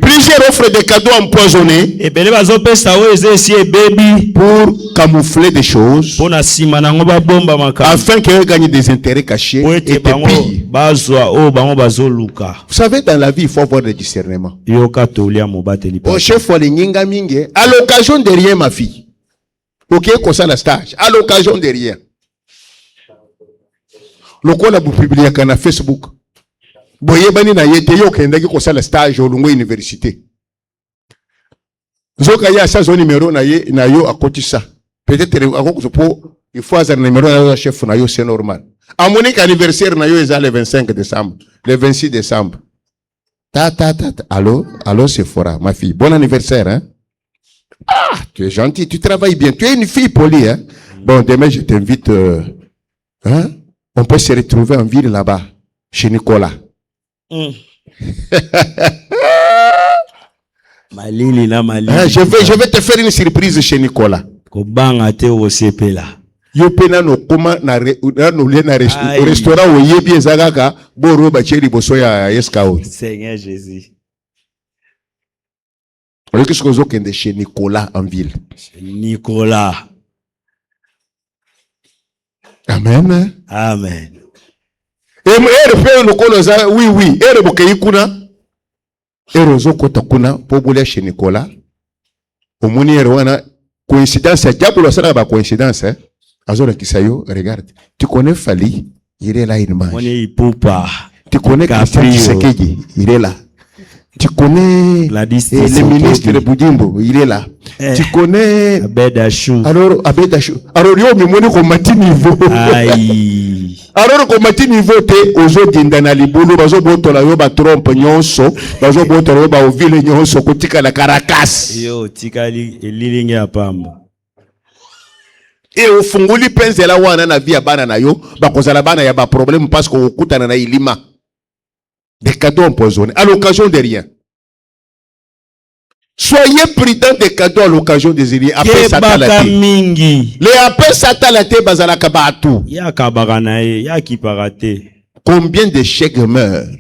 Plusieurs offres de cadeaux empoisonnés pour camoufler des choses afin qu'ils gagnent des intérêts cachés et des pillent. Vous savez, dans la vie, il faut avoir le discernement. Au chef, à l'occasion de rien, ma fille. Ok, comme ça, la stage. À l'occasion de rien. Le quoi, vous publiez sur Facebook. Boye bani na yete yo kendaki ko sala stage au Lungu Université. Zoka ya sa zone numéro na yo akotisa. Peut-être il faut avoir numéro na chef na yo, c'est normal. A Monique anniversaire na yo est le 25 décembre, le 26 décembre. Allô, c'est Fora, ma fille. Bon anniversaire, hein? Ah, tu es gentil, tu travailles bien. Tu es une fille polie, hein? Bon, demain je t'invite, hein? On peut se retrouver en ville là-bas, chez Nicolas. Je vais te faire une surprise chez Nicolas. Yo pena no koma na restaurant où yebi ezagaka boro ba cheri boso ya Yeskao. Seigneur Jésus. On qu'est-ce qu'on a chez Nicolas en ville. Nicolas. Amen. Amen. Oui. Chez Nicolas. Au coïncidence, coïncidence, hein. Regarde. Tu connais Fali, il est là, il mange. Tu connais Christian Tshisekedi, il est là. Tu connais le ministre de Boudimbo, il est là. Tu connais Abedachou. Alors, Abedachou. Alors, yo, mais moi, on m'a dit niveau. Aïe. Alors, comme tu niveau te ozo dindana libulu bazo botola yo ba trompe nyonso bazo botola yo ba ovile nyonso kotika la Caracas yo tikali elilingi apamba et ufunguli penze la wana na via bana na yo bakozala bana ya ba problème parce que okutana na ilima des cadeaux empoisonnés à l'occasion de rien. Soyez prudents des cadeaux à l'occasion des illiers. Après satalate. Les après satalate bazala kabatu. Ya kabaranae, ya kiparate. Combien de chèques meurent?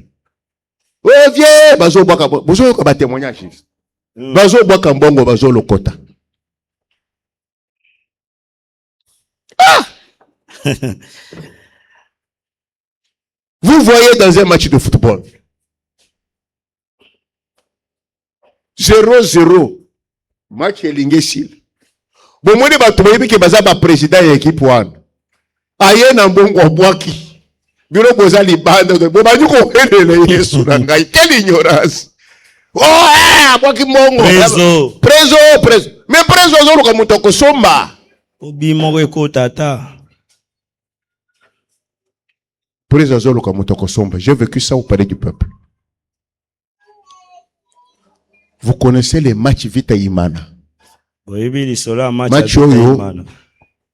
Oh viens, bazo boka, bazo ba témoignage. Bazo boka mbongo bazo lokota. Ah! Vous voyez dans un match de football. 0-0. Match elingesil. Bon, moi, je suis le président de l'équipe. Aye na mbongo bwaki. Biro boza libanda. Bon, je suis quelle ignorance. Oh, bwaki mbongo. Preso. Mais preso, je suis mutoko somba. Obi moko ko tata. Preso, je suis mutoko somba. J'ai vécu ça au palais du peuple. Vous connaissez les matchs Vita Imana. Match Oyo.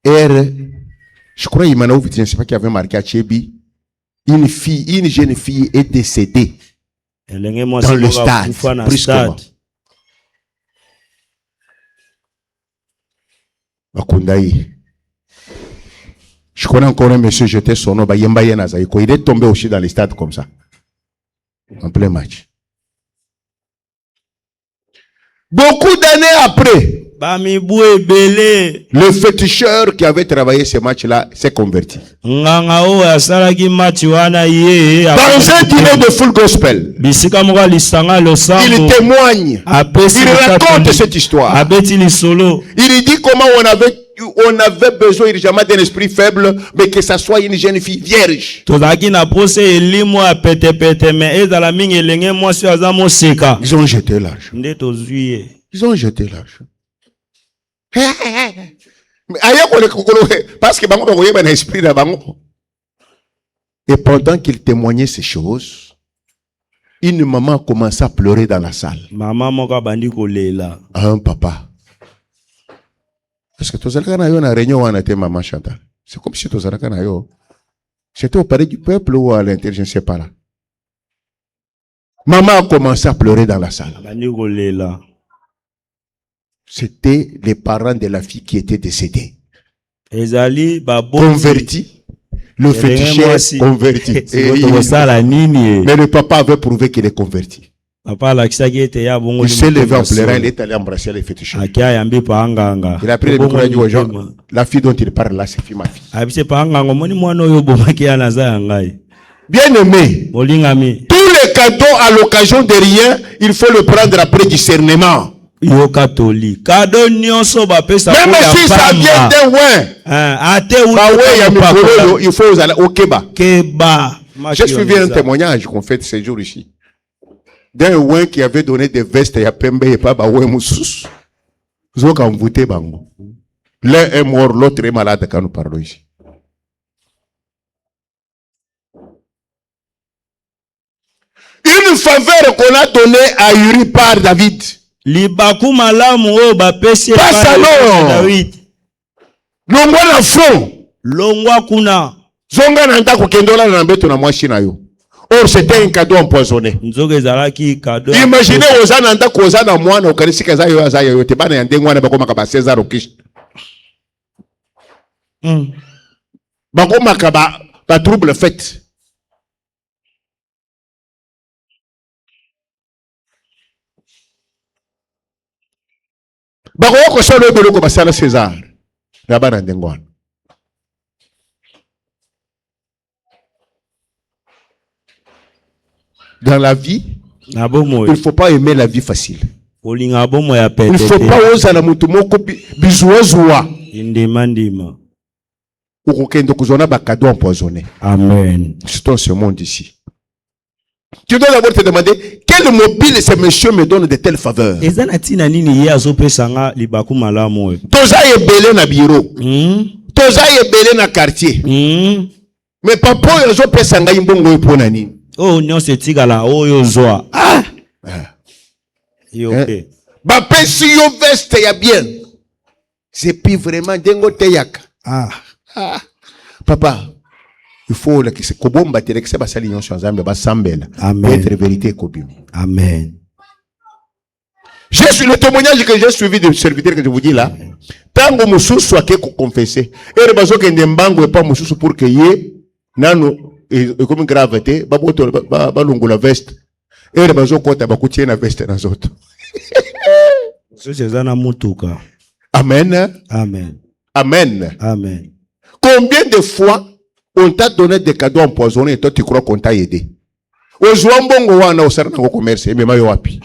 Je crois Imana ou Vita, je ne sais pas qui avait marqué à Tchebi. Une jeune fille est décédée dans le stade. Brusquement. Bakundaï. Je connais encore un monsieur, j'étais son nom, il est tombé aussi dans le stade comme ça. En plein match. Beaucoup d'années après, le féticheur qui avait travaillé ce match-là s'est converti. Dans un dîner de full gospel, il témoigne, il raconte cette histoire. Il dit comment on avait besoin urgemment d'un esprit faible, mais que ça soit une jeune fille vierge. Ils ont jeté l'argent. Ils ont jeté l'argent. Parce que et pendant qu'il témoignait ces choses, une maman commença à pleurer dans la salle. Un papa. Parce que tous les réunion maman Chantal. C'est comme si tous les c'était au palais du peuple ou à l'intérieur, je ne sais pas là. Maman a commencé à pleurer dans la salle. C'était les parents de la fille qui étaient décédés. Converti. Le féticheur converti. Mais le papa avait prouvé qu'il est converti. Il s'est levé en pleurant, il est allé embrasser les féticheurs. Il a pris le micro et a dit aux gens, la fille dont il parle là, c'est ma fille. Bien aimé, tous les cadeaux à l'occasion de rien, il faut le prendre après discernement. Même si ça vient d'un il faut aller au Keba. J'ai suivi un témoignage qu'on fait ces jours ici. D'un ouin qui avait donné des vestes à Pembe et pas Baoué Moussous. L'un est mort, l'autre est malade quand nous parlons ici. Une faveur qu'on a donnée à Uri par David. Pas salon. Longwa na front. Longwa kuna. Zonga na ndako kendola na mbeto na mwashi na yo. Or c'était un cadeau empoisonné. Imaginez ozana ndako ozana mwana ukarisika zayo azayo yote bana ya ndengwana bakoma ka ba César okish. Bakoma ka ba trouble fait. Bakoko solo beloko basala César. Là-bas na ndengwana. Dans la vie, il ne faut pas aimer la vie facile. Il ne faut pas oser la mutumoko bizuazua. Ou kendo kuzona ba cadeau empoisonné. Amen. C'est dans ce monde ici. Tu dois d'abord te demander quel mobile ce monsieur me donne de telles faveurs. Toza yebele na bureau. Toza yebele na quartier. Mais papa yozo pesa ngai mbongo epona nini? Oh, non, c'est tigala. Oh, yo zoa. Ah! Ok. Ba pesi yo veste ya bien. C'est puis vraiment dengo teyaka. Papa, il faut que c'est kobomba tere que c'est basali nyon nzambe ba sambela. Amen. Être vérité kobim. Amen. J'ai su le témoignage que j'ai suivi de serviteur que je vous dis là. Tango mususu ake ko confesser. Et bazo ke ndembango e pas mususu pour que ye nano et comme gravité baboto balungu la veste. Et bazo kota bakutie na veste na zoto. C'est na mutuka. Amen. Amen. Amen. Amen. Combien de fois on t'a donné des cadeaux empoisonnés et toi tu crois qu'on t'a aidé? Ozwambongo wana osara na commerce mais mayo wapi?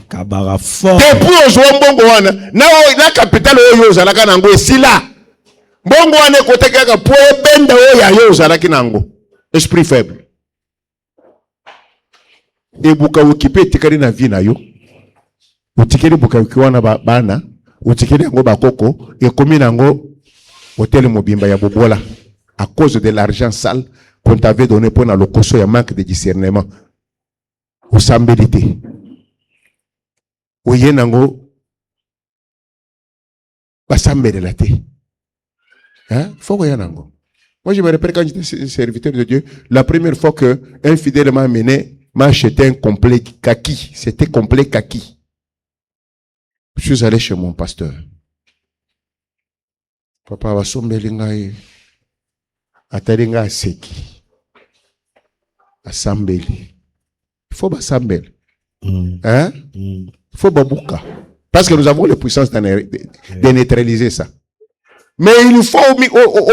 Kabara fort. Depuis ozwambongo wana na capitale oyo ozalaka nango esila. Bongo wana kote kaka po benda oyo ya yo ozalaki nango. Esprit faible. E buka okipe tikari na vie na yo. Utikiri buka ukiwana bana, utikiri yango bakoko et komi nango hôtel Mobimba ya Bobola à cause de l'argent sale qu'on t'avait donné pour le koso ya manque de discernement. Osambelité. Oye nango basambele la te. Hein? Faut que yanango. Moi je me rappelle quand j'étais serviteur de Dieu, la première fois que un fidèle m'a amené, m'a acheté un complet kaki. C'était complet kaki. Je suis allé chez mon pasteur. Papa va sombeli ngai. Atalinga seki. Asambeli. Il faut basambeli. Hein? Faut babouka. Parce que nous avons la puissance de neutraliser ça. Mais il faut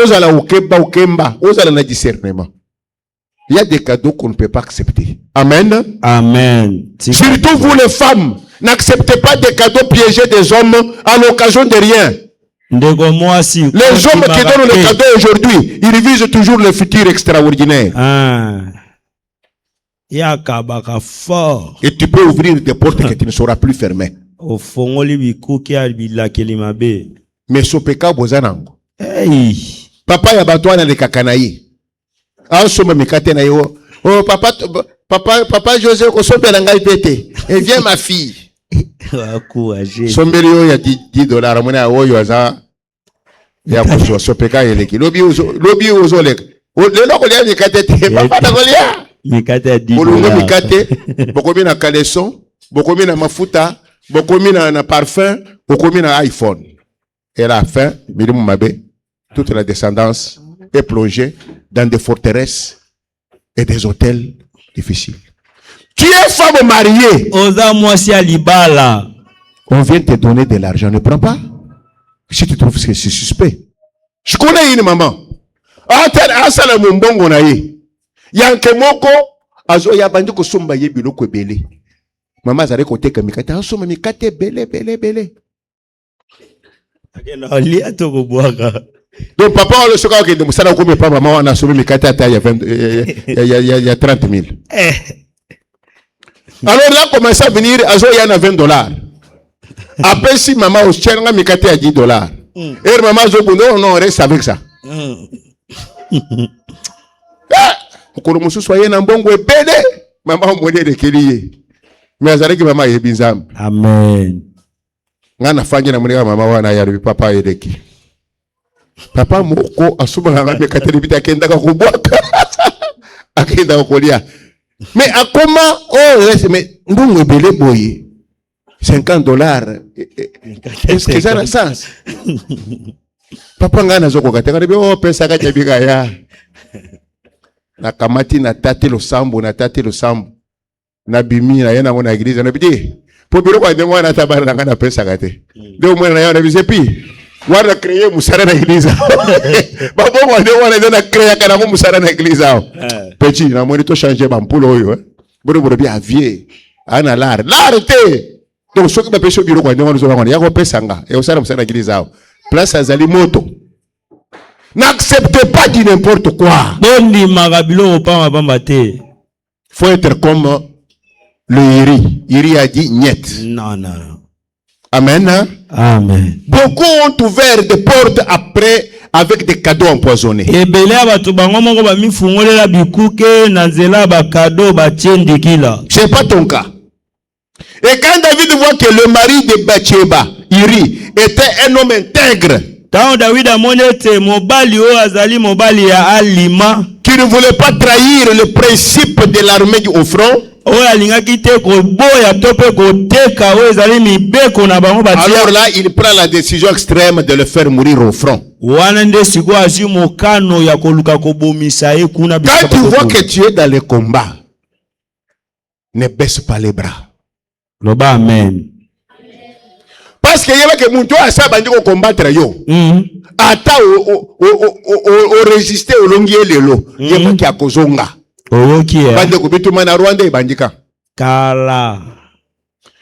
osala okemba, osala na discernement. Il y a des cadeaux qu'on ne peut pas accepter. Amen. Amen. Surtout vous les femmes, n'acceptez pas des cadeaux piégés des hommes à l'occasion de rien. Les hommes qui donnent les cadeaux aujourd'hui, ils visent toujours le futur extraordinaire. Et tu peux ouvrir des portes que tu ne sauras plus fermer. Mais sopeka bozanango. Papa ya batwana le kakanayi. Asoma mikate na yo. Oh papa José ko sombela ngai pete. Et viens ma fille. Sombeli yo ya $10 mona oyo aza ya ko sopeka eleki. Lobi ozo le. Le loko lia mikate te papa na golia. Mikate ya $10. Bolungo mikate, bokomi na caleçon, bokomi na mafuta, bokomi na parfum, bokomi na iPhone. Et à la fin, toute la descendance est plongée dans des forteresses et des hôtels difficiles. Tu es femme mariée. On vient te donner de l'argent, ne prends pas. Si tu trouves que c'est suspect. Je connais une maman. Asala mumbongo na ye. Yanke moko azo ya bandi ko somba ye biloko ebele. Mama zare ko teka mikate, asoma mikate bele. Donc papa le soka ke de musala ko me pa mama wana somi mikate ata ya 20 il y a 30 000. Alors là commence à venir azo ya na $20. Après si maman au chenga mikate à $10. Et maman zo bondo non reste avec ça. Kono musu soye na mbongo ebele mama omone de keliye. Mais azalaki mama yebinzam. Amen. Ngana fanye na muneka mama wana ya papa yedeki. Papa moko asuma ngana be kateli bita kenda ka kubwaka. Akenda kolia. Mais akoma reste mais ndungu ebele boye. $50. Est-ce que ça a sens? Papa ngana zoko kateka be pesa ka jabika ya. Na kamati na tate lo sambo na bimi na yena mona église na bidi po biro kwa ndemo na tabara na pesa kate ndio mwana na yona bisepi wala créer musara na église babo kwa ndio na créer kana mo musara na église ao petit na moni to changer bampulo oyo boro bi avier ana l'arte donc soki ba peso biro kwa ndemo zo bangwana yako pesa nga e osara musara na église ao place azali moto. N'acceptez pas du n'importe quoi. Faut être comme le Iri. Iri a dit niet. Non. Amen. Amen. Beaucoup ont ouvert des portes après avec des cadeaux empoisonnés. C'est pas ton cas. Et quand David voit que le mari de Bathsheba, Iri, était un homme intègre, qui ne voulait pas trahir le principe de l'armée au front, alors là il prend la décision extrême de le faire mourir au front. Quand tu vois que tu es dans le combat, ne baisse pas les bras. Amen. Parce que y a que mon toit ça bandi ko combattre yo. Ata o résister au longier lelo. Y a qui a kozonga. Oyoki ya. Bandi ko bitu mana Rwanda e bandika. Kala.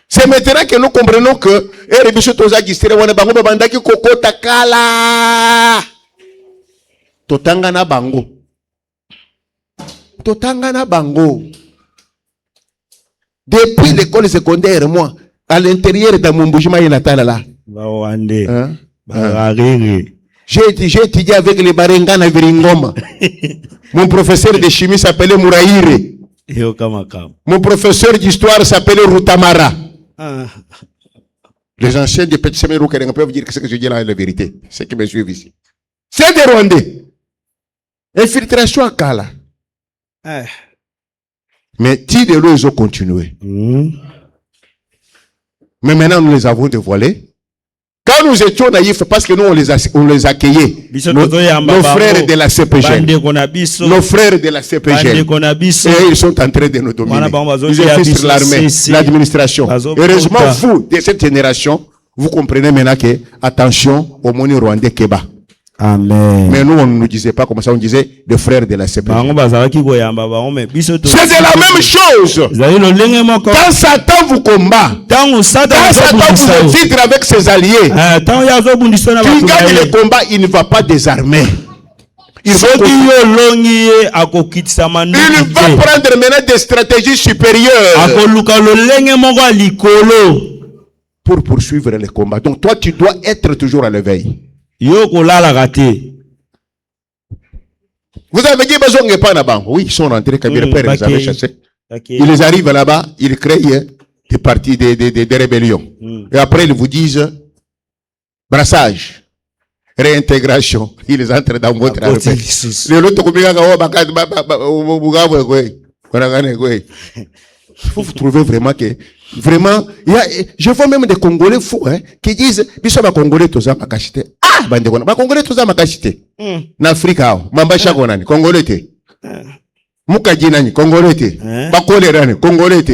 C'est maintenant que nous comprenons que et rebiso toza gistere wana bango bandaki kokota kala. Totanga na bango. Depuis l'école secondaire moi à l'intérieur de mon bougement il attend là. J'ai étudié avec les Barenga na Viringoma. Mon professeur de chimie s'appelait Mouraïre. Mon professeur d'histoire s'appelait Rutamara. Les anciens de Petit Semerou peuvent dire que ce que je dis là est la vérité. C'est qui me suivent ici. C'est des Rwandais. Infiltration à Kala. Mais Tidelo, ils ont continué. Mais maintenant, nous les avons dévoilés. Quand nous étions naïfs, parce que nous on les accueillait, nos frères de la CPG, nos frères de la CPG, et ils sont en train de nous dominer. Ils infiltrent l'armée, l'administration. Heureusement, vous, de cette génération, vous comprenez maintenant que, attention au moni rwandais Keba. Amen. Mais nous, on ne nous disait pas comme ça, on disait des frères de la CPG. C'est de la même chose. Quand Satan vous combat, quand Satan vous infiltre avec ses alliés, qui gagne le combat, il ne va pas désarmer. Il va prendre maintenant des stratégies supérieures pour poursuivre le combat. Donc toi, tu dois être toujours à l'éveil. Vous avez dit besoin de pas là-bas. Oui, ils sont rentrés, Kabila Père les avait chassés. Ils les arrivent là-bas, ils créent des partis, des rébellions. Et après, ils vous disent brassage, réintégration. Ils entrent dans votre armée. Il faut vous trouver vraiment que je vois même des Congolais fous qui disent Bissoma Congolais toza makashite. Ah, bandekona. Ba Congolais toza makashite. Na Afrika mamba shakonani Congolais te. Mukaji nani Congolais te. Ba kolerani Congolais te.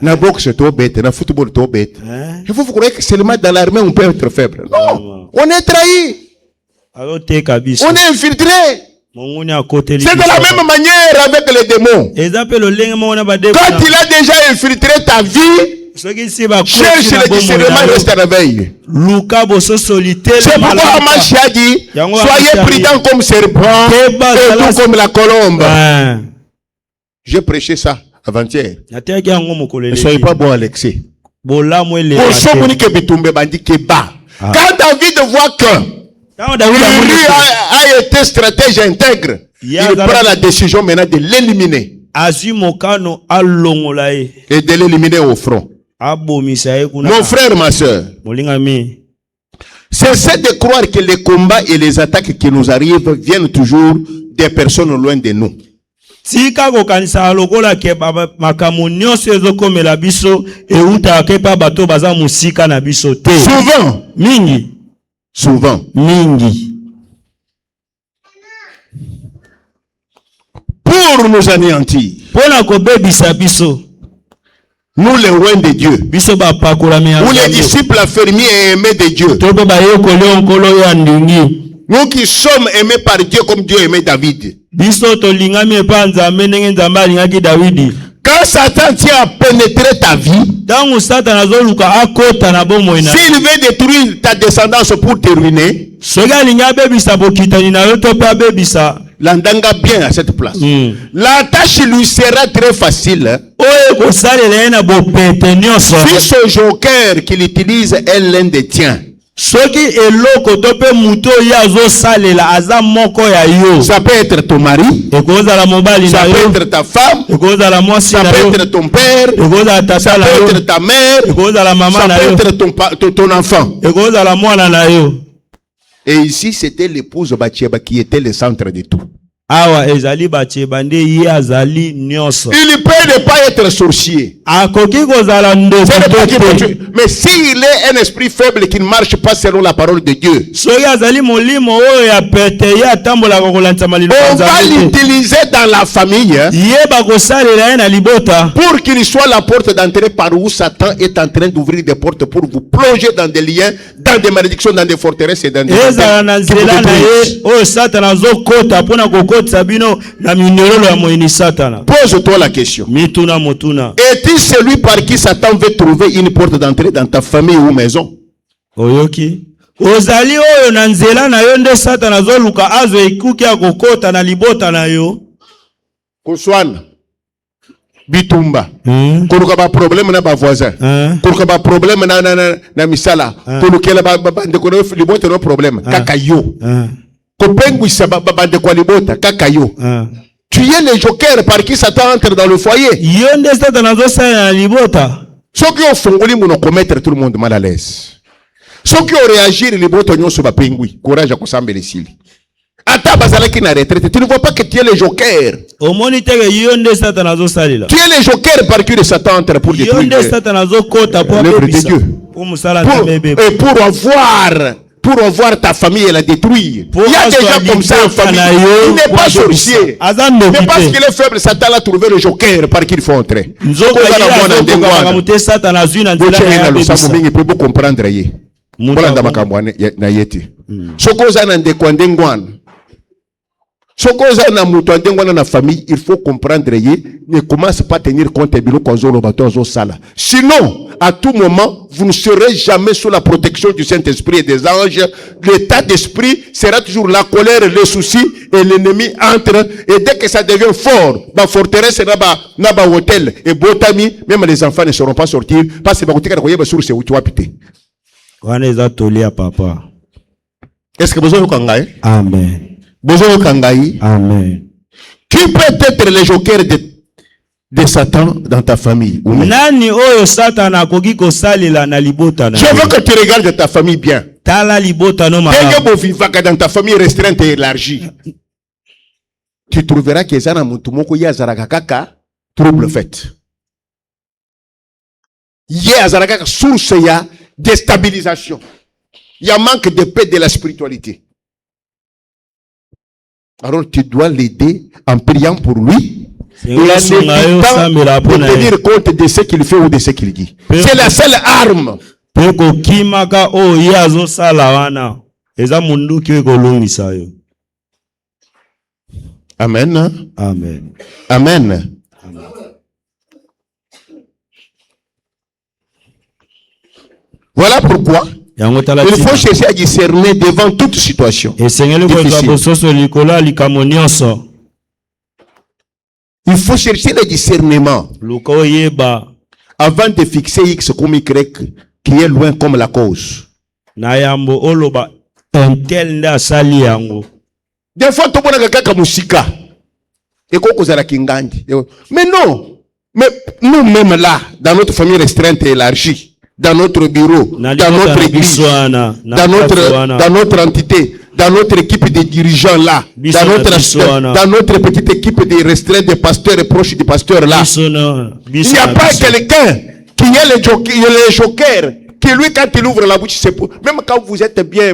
Na boxe to bête, na football to bête. Il faut vous croire que seulement dans l'armée on peut être faible. Non, on est trahi. On est infiltré. C'est de la même manière avec les démons. Quand il a déjà infiltré ta vie, cherche le discernement, reste à la veille. C'est pourquoi Amashi a dit, soyez prudents comme serpent et tout comme la colombe. J'ai prêché ça avant-hier. Ne soyez pas bon à l'excès. Quand David voit que Uri a été stratège intègre, il prend la décision maintenant de l'éliminer. Et de l'éliminer au front. Mon frère, ma soeur, cessez de croire que les combats et les attaques qui nous arrivent viennent toujours des personnes loin de nous. Souvent, pour nous anéantir, nous les rois de Dieu, nous les disciples affermis et aimés de Dieu, nous qui sommes aimés par Dieu comme Dieu aimait David. Quand Satan tient à pénétrer ta vie, s'il veut détruire ta descendance pour te ruiner, l'endanga bien à cette place. La tâche lui sera très facile. Si ce joker qu'il utilise est l'un des tiens, ça peut être ton mari, ça peut être ta femme, ça peut être ton père, ça peut être ta mère, ça peut être ton enfant. Et ici, c'était l'épouse Batieba qui était le centre de tout. Il peut ne pas être sorcier. Mais s'il est un esprit faible qui ne marche pas selon la parole de Dieu, on va l'utiliser dans la famille pour qu'il soit la porte d'entrée par où Satan est en train d'ouvrir des portes pour vous plonger dans des liens, dans des malédictions, dans des forteresses et dans des pose-toi la question. Est-il celui par qui Satan veut trouver une porte d'entrée dans ta famille ou maison? Koswana bitumba kuruka ba problème na ba voisin kuruka ba problème na misala kulukela ba bande ko libota no problème kakayo kopengwisa ba bande ko libota kakayo. Tu es le joker par qui Satan entre dans le foyer. Ceux qui ont fongoli mon commettre tout le monde mal à l'aise. Ceux qui ont réagi les botos n'ont pas pengui courage à kosambele les sili. Ata bazala qui n'a retraité. Tu ne vois pas que tu es le joker. Tu es le joker par qui le Satan entre pour détruire l'œuvre de Dieu. pour avoir ta famille et la détruire. Il y a des gens comme ça en famille. Il n'est pas sorcier. Mais parce qu'il est faible, Satan a trouvé le joker par qui il faut entrer. Il peut comprendre. Il faut comprendre, ne commence pas à tenir compte de sala. Sinon, à tout moment, vous ne serez jamais sous la protection du Saint-Esprit et des anges. L'état d'esprit sera toujours la colère, les soucis, et l'ennemi entre. Et dès que ça devient fort, la forteresse n'a pas hôtel et botami, même les enfants ne seront pas sortis parce que sur où tu vas piter. Est-ce que vous avez compris? Amen. Amen. Qui peut être le joker de Satan dans ta famille? Je veux que tu regardes ta famille bien. Dans ta famille restreinte et élargie, tu trouveras que ça n'a trouble fait. Il y a source, il y a déstabilisation. Il y a manque de paix de la spiritualité. Alors tu dois l'aider en priant pour lui et en évitant de tenir compte de ce qu'il fait ou de ce qu'il dit. C'est la seule arme. Amen. Amen. Amen. Voilà pourquoi il faut chercher à discerner devant toute situation difficile. Il faut chercher le discernement avant de fixer X comme Y qui est loin comme la cause. Des fois, tu vois quelqu'un musika et mais non, mais nous-mêmes là, dans notre famille restreinte et élargie, dans notre bureau, dans notre église, dans notre entité, dans notre équipe de dirigeants là, dans notre petite équipe de restreints de pasteurs et proches du pasteur là. Il n'y a pas quelqu'un qui est le joker, qui lui quand il ouvre la bouche, c'est pour, même quand vous êtes bien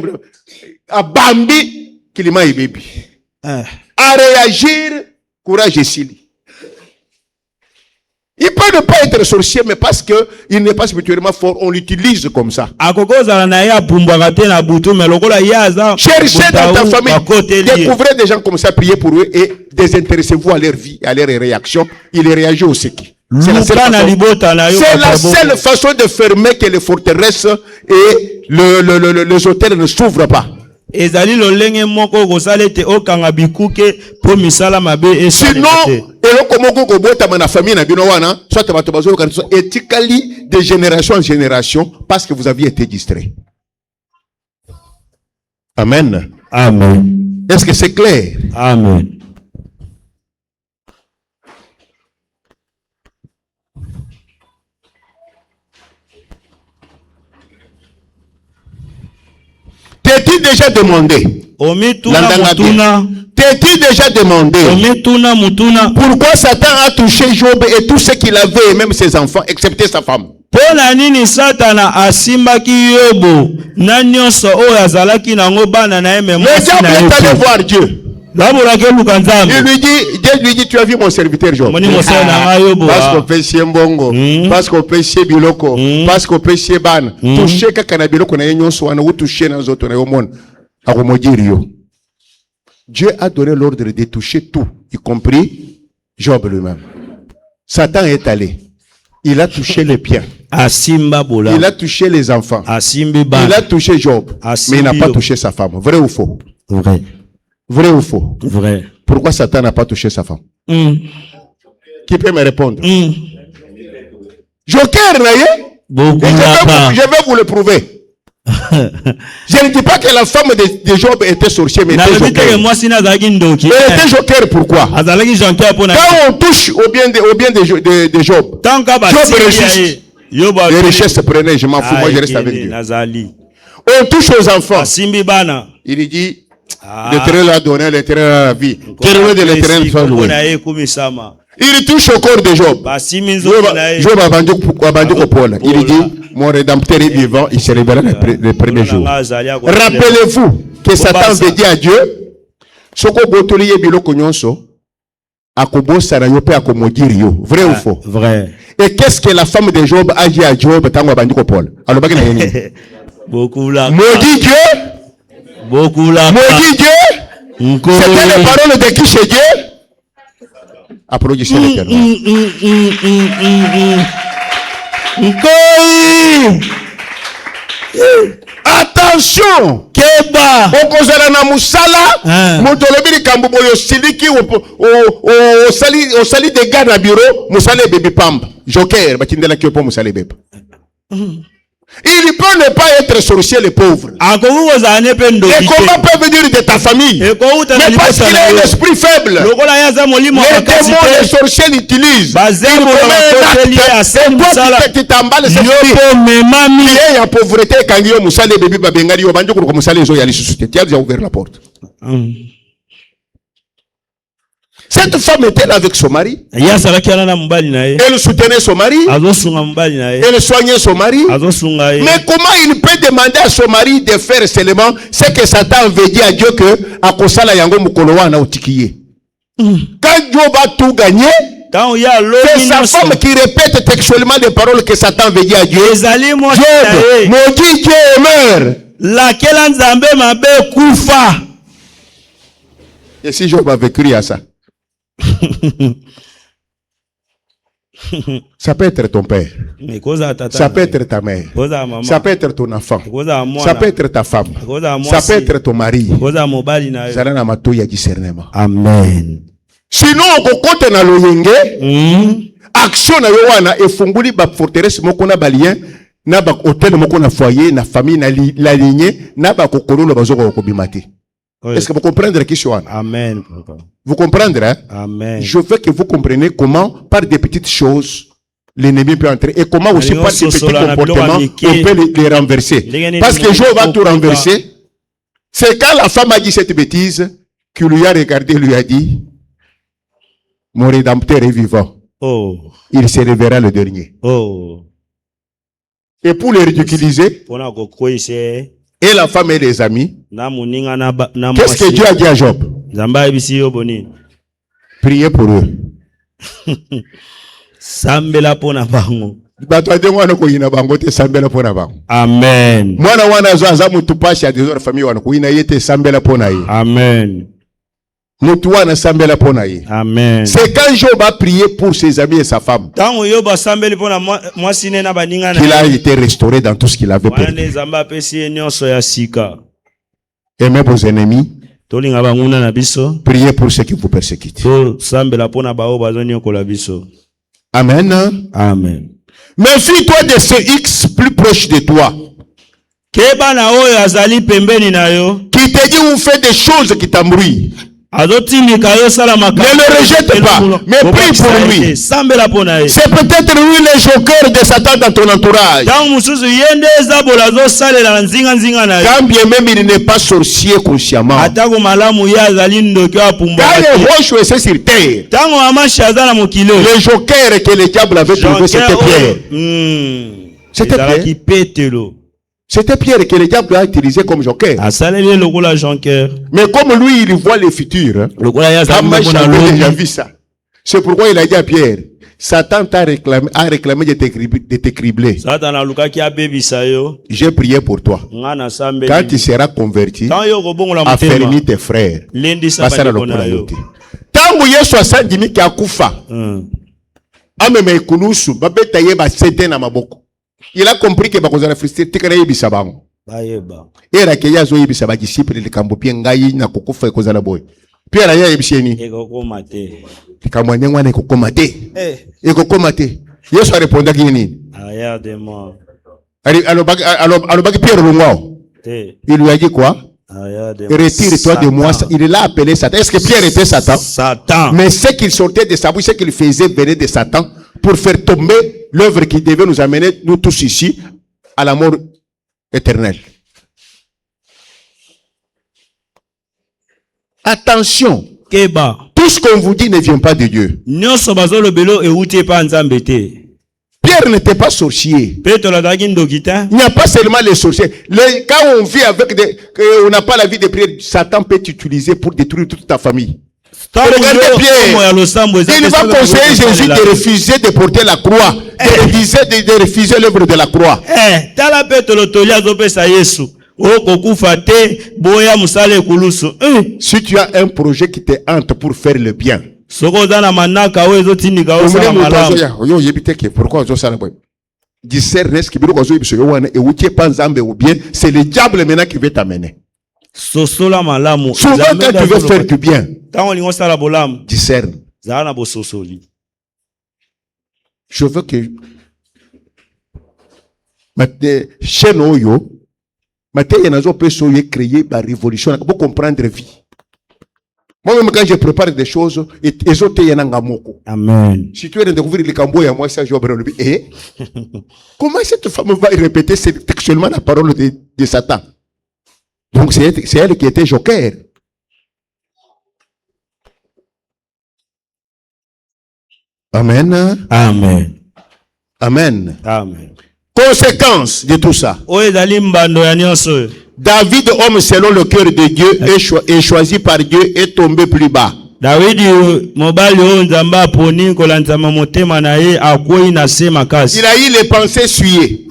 à Bambi, qu'il m'a baby. À réagir, courage et Sili. Il peut ne pas être sorcier, mais parce qu'il n'est pas spirituellement fort, on l'utilise comme ça. Cherchez dans ta famille, découvrez des gens comme ça, priez pour eux et désintéressez-vous à leur vie, à leurs réactions. Il réagit au séquille. C'est la seule façon de fermer que les forteresses et les hôtels ne s'ouvrent pas. Sinon, de génération en génération parce que vous aviez été distrait. Amen. Amen. Est-ce que c'est clair? Amen. T'es-tu déjà demandé? T'es-tu déjà demandé pourquoi Satan a touché Job et tout ce qu'il avait, et même ses enfants, excepté sa femme? Mais Dieu allé voir Dieu. Dieu lui dit, tu as vu mon serviteur Job. Parce qu'on peut chier Mbongo, parce qu'on peut chier Biloko, parce qu'on peut chier Ban. Toucher kakana Biloko na yenyo soana ou toucher na zoto na yomon. Dieu a donné l'ordre de toucher tout, y compris Job lui-même. Satan est allé. Il a touché les biens. Il a touché les enfants. Il a touché Job. Mais il n'a pas touché sa femme. Vrai ou faux? Vrai. Vrai ou faux? Vrai. Pourquoi Satan n'a pas touché sa femme? Qui peut me répondre? Joker, je vais vous le prouver. Je ne dis pas que la femme de Job était sorcière, mais était joker. Elle était joker, pourquoi? Quand on touche au bien de Job, Job résiste. Les richesses se prenaient, je m'en fous, moi je reste avec Dieu. On touche aux enfants. Il dit, l'Éternel a donné, l'Éternel a la vie. Quel est de l'Éternel soit loué. Il touche au corps de Job. Job a vendu au Paul. Il dit, mon rédempteur est vivant, il se révélera le premier jour. Rappelez-vous que Satan veut dire à Dieu, Soko Botoli et Bilo Konyonso, Akobo Sarayope Akomogirio. Vrai ou faux? Vrai. Et qu'est-ce que la femme de Job a dit à Job tant qu'on a vendu au Paul? Alors, beaucoup là. Maudit Dieu. Beaucoup là. Maudit Dieu. C'était les paroles de qui chez Dieu? Applaudissez l'Éternel. Attention! Keba! Okozala na musala, motolobi likambo boyo siliki osali de garde na bureau, musala bébé pamba. Joker, batindela ki po musala bébé. Il peut ne pas être sorcier le pauvre. Et comment peut venir de ta famille? Mais parce qu'il a un esprit faible. Les démons, les sorciers l'utilisent. Et toi tu t'emballes cette vie. Il y a pauvreté quand il y a Moussale bébé Babengali, il y a Moussale Zoya les sociétés. Tu as déjà ouvert la porte. Cette femme était là avec son mari. Elle soutenait son mari. Elle soignait son mari. Mais comment il peut demander à son mari de faire seulement ce que Satan veut dire à Dieu que Akosala Yango Mukolowa na otikiye? Quand Dieu va tout gagner, c'est sa femme qui répète textuellement les paroles que Satan veut dire à Dieu. Job, maudit Dieu et meurt. Laquelle Nzambe mabe kufa. Et si Job avait crié à ça? Ça peut être ton père. Ça peut être ta mère. Ça peut être ton enfant. Ça peut être ta femme. Ça peut être ton mari. Amen. Sinon, on compte na loyenge. Action na yowana efunguli ba forteresse moko na balien na ba hôtel moko na foyer na famille na la lignée na ba kokolo lo bazoko kobimate. Est-ce que vous comprenez qui soit? Amen. Vous comprenez, hein? Amen. Je veux que vous compreniez comment, par des petites choses, l'ennemi peut entrer et comment aussi par des petits comportements, on peut les renverser. Parce que Job va tout renverser. C'est quand la femme a dit cette bêtise, qu'il lui a regardé, lui a dit, mon rédempteur est vivant. Oh. Il se révélera le dernier. Oh. Et pour les ridiculiser, et la femme et les amis, qu'est-ce que Dieu a dit à Job? Priez pour eux. Amen. Amen. Amen. C'est quand Job a prié pour ses amis et sa femme qu'il a été restauré dans tout ce qu'il avait perdu. Aimez vos ennemis. Priez pour ceux qui vous persécutent. Amen. Amen. Méfie-toi de ce X plus proche de toi qui te dit ou fait des choses qui t'embrouillent. Ne le rejette pas, mais prie pour lui. C'est peut-être lui le joker de Satan dans ton entourage. Quand bien même il n'est pas sorcier consciemment. Quand le roche est sur terre, le joker que le diable avait trouvé, c'était Pierre. C'était Pierre. C'était Pierre que le diable a utilisé comme joker. Mais comme lui, il voit le futur. Déjà vu ça. C'est pourquoi il a dit à Pierre, Satan a réclamé de te cribler. J'ai prié pour toi. Quand tu seras converti, affermis tes frères. Tant que Yesu asandimi ki akufa. Ameme ikunusu, babeta yeba sete na maboko. Il a compris que bakozala frustré tikana yebisa bango. Era ke yazo yebisa ba disciple le kambo pie ngai na kokufa ekozala boy. Pierre ya yebisieni. Ekokoma te. Kamwane ngwana ekokoma te. Ekokoma te. Yesu a répondu ki nini? Regardez-moi. Alors Pierre Lungwao. Il lui a dit quoi? Retire-toi de moi. Il l'a appelé Satan. Est-ce que Pierre était Satan? Satan. Mais ce qu'il sortait de sa bouche, ce qu'il faisait venait de Satan pour faire tomber l'œuvre qui devait nous amener, nous tous ici, à la mort éternelle. Attention. Keba. Tout ce qu'on vous dit ne vient pas de Dieu. Pierre n'était pas sorcier. Il n'y a pas seulement les sorciers. Quand on vit avec on n'a pas la vie de prière, Satan peut t'utiliser pour détruire toute ta famille. Regardez Pierre, il va conseiller Jésus de refuser de porter la croix, de refuser l'œuvre de la croix. Si tu as un projet qui te hante pour faire le bien, c'est le diable maintenant qui veut t'amener. Souvent quand tu veux faire du bien, discerne. Je veux que chaîne oyo créer la révolution pour comprendre la vie. Moi-même, quand je prépare des choses, Amen. Si tu es de découvrir les cambois, moi, ça, je vais le dire. Comment cette femme va répéter textuellement la parole de Satan? Donc, c'est elle qui était joker. Amen. Amen. Amen. Amen. Conséquence de tout ça. David, homme selon le cœur de Dieu, est choisi par Dieu, est tombé plus bas. Il a eu les pensées souillées,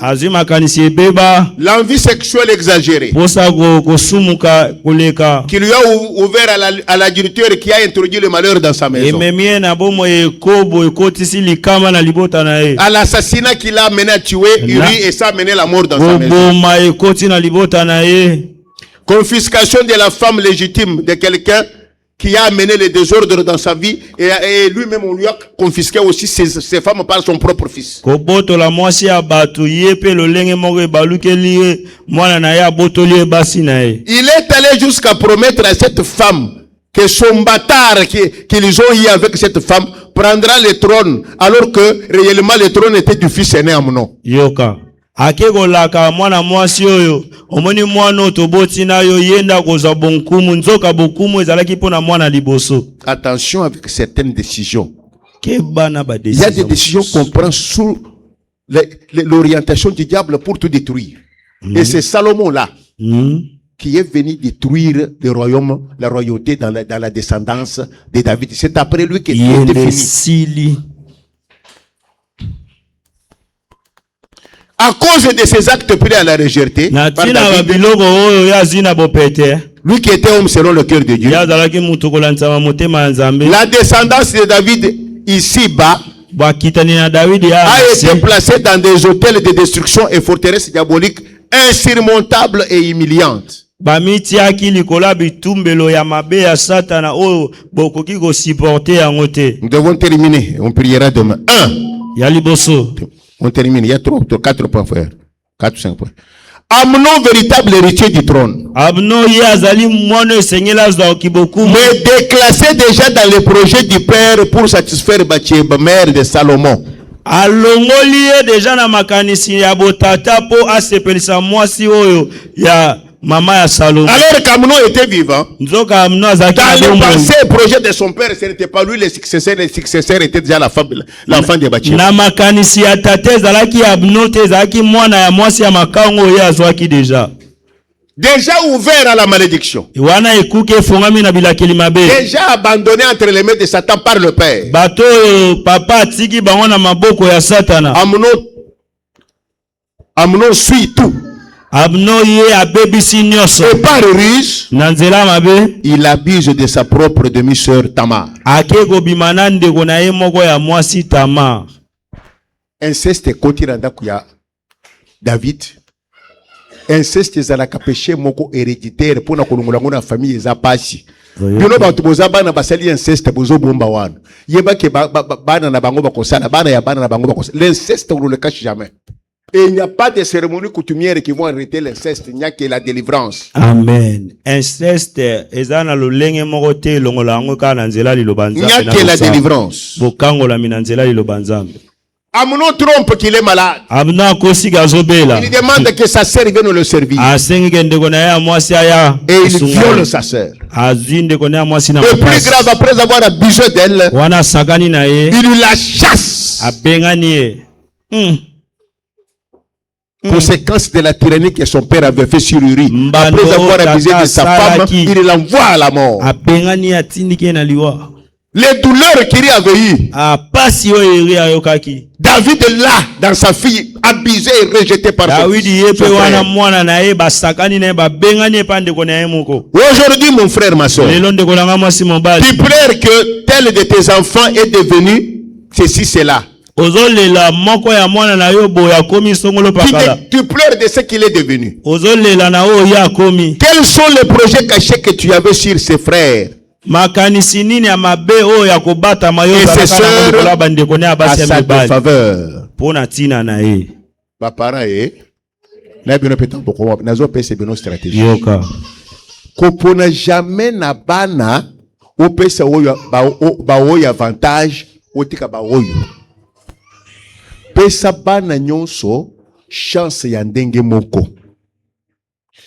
l'envie sexuelle exagérée, qui lui a ouvert à l'adultère, qui a introduit le malheur dans sa maison, à l'assassinat qui l'a amené à tuer Uri et ça a amené la mort dans sa maison, confiscation de la femme légitime de quelqu'un qui a amené le désordre dans sa vie, et lui-même on lui a confisqué aussi ses femmes par son propre fils. Il est allé jusqu'à promettre à cette femme que son bâtard qu'ils ont eu avec cette femme prendra le trône, alors que réellement le trône était du fils aîné Amnon. Akekolaka mwana mwasi oyo omoni mwana otoboti na yo yenda kozwa bonkumu nzoka bonkumu ezalaki pona mwana liboso. Attention avec certaines décisions. Il y a des décisions qu'on prend sous l'orientation du diable pour tout détruire. Et c'est Salomon là qui est venu détruire le royaume, la royauté dans la descendance de David. C'est après lui que tout est fini. À cause de ses actes pris à la légèreté, par David, lui qui était homme selon le cœur de Dieu, la descendance de David ici-bas a été placée dans des hôtels de destruction et forteresses diaboliques insurmontables et humiliantes. Nous devons terminer, on priera demain. On termine, il y a 4 points frère. 4 ou 5 points. Amnon, véritable héritier du trône, mais déclassé déjà dans les projets du père pour satisfaire Bathsheba, mère de Salomon. Déjà na makanisi ya botata po asepelisa mwasi oyo ya Mama ya Salomon. Alors qu'Amnon était vivant, dans le passé projet de son père, ce n'était pas lui le successeur était déjà l'enfant de Bathsheba. Na makanisi ya tate zalaki Amnon te zalaki mwana ya mwasi ya makango ya azwaki déjà. Déjà ouvert à la malédiction. Wana ekuke fongami na bilakeli mabe. Déjà abandonné entre les mains de Satan par le père. Bato papa tiki bango na maboko ya Satana. Amnon suit tout. Et par ruse, il abuse de sa propre demi-sœur Tamar. Inceste kotiranda kuya David. Inceste ezalaka péché moko héréditaire pour na kolongola ngona famille eza pasi. Bino bantu boza bana basali inceste bozo bomba wana. Yeba ke bana na bango bakosala bana ya bana na bango bakosala. L'inceste on ne le cache jamais. Et il n'y a pas de cérémonies coutumières qui vont arrêter l'inceste, il n'y a que la délivrance. Amen. Inceste ezana lolenge moko te longola ngo kana nzela lilobanza. Il n'y a que la délivrance. Bokangola minanzela lilobanza. Amnon trompe qu'il est malade. Amnon kosi gazobela. Il demande que sa sœur vienne le servir. Et il viole sa sœur. Et plus grave, après avoir abusé d'elle, il la chasse. Conséquence de la tyrannie que son père avait fait sur Uri. Après avoir abusé de sa femme, il l'envoie à la mort. Les douleurs qu'il avait eues. David est là, dans sa fille, abusé et rejeté par son frère. Aujourd'hui, mon frère, ma soeur, tu pleures que tel de tes enfants est devenu ceci, cela. Tu pleures de ce qu'il est devenu. Quels sont les projets cachés que tu avais sur ses frères? Et ses sœurs à sa défaveur. Parents stratégie. Kopona jamais na bana opesa oyo ba oyo avantage otika ba oyo. Pesa bana nyonso chance ya ndenge moko.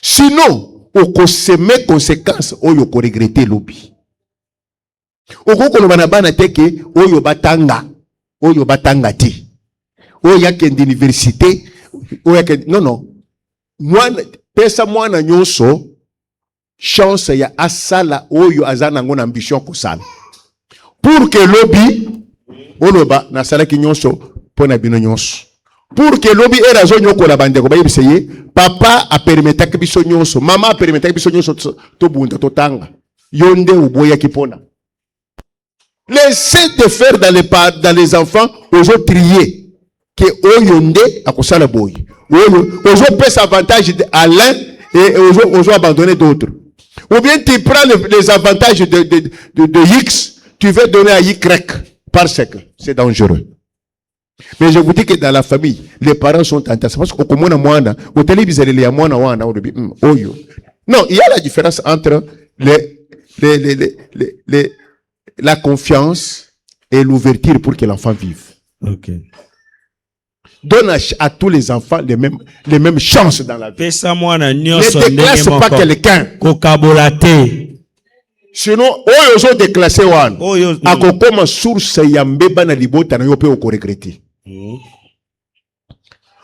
Sinon okoseme conséquence oyo ko regretter lobi. Okoko bana bana teke oyo batanga ti. Oyo ke d'université oyo ke non mwana pesa mwana nyonso chance ya asala oyo azana ngona ambition kosala. Pour que lobi oloba na sala ki nyonso pona bino nyonso. Pour que lobi erazo nyoko la bande ko bayebiseye papa a permettre que biso nyonso, mama a permettre que biso nyonso to bunda to tanga. Yonde uboya kipona. Laissez de faire dans les enfants aux autres trier que oyonde a kosala boy. Aux autres pèse avantage à l'un et aux autres abandonner d'autres. Ou bien tu prends les avantages de X, tu veux donner à Y parce que c'est dangereux. Mais je vous dis que dans la famille, les parents sont intéressants. Parce qu'au moins, au téléviseur, il y a moins oyo. Non, il y a la différence entre la confiance et l'ouverture pour que l'enfant vive. Ok. Donne à tous les enfants les mêmes chances dans la vie. Ne déclasse pas quelqu'un. Sinon, oyo zo déclassé wan. Akokoma source ya mbeba na libota na yo pe okoregrete.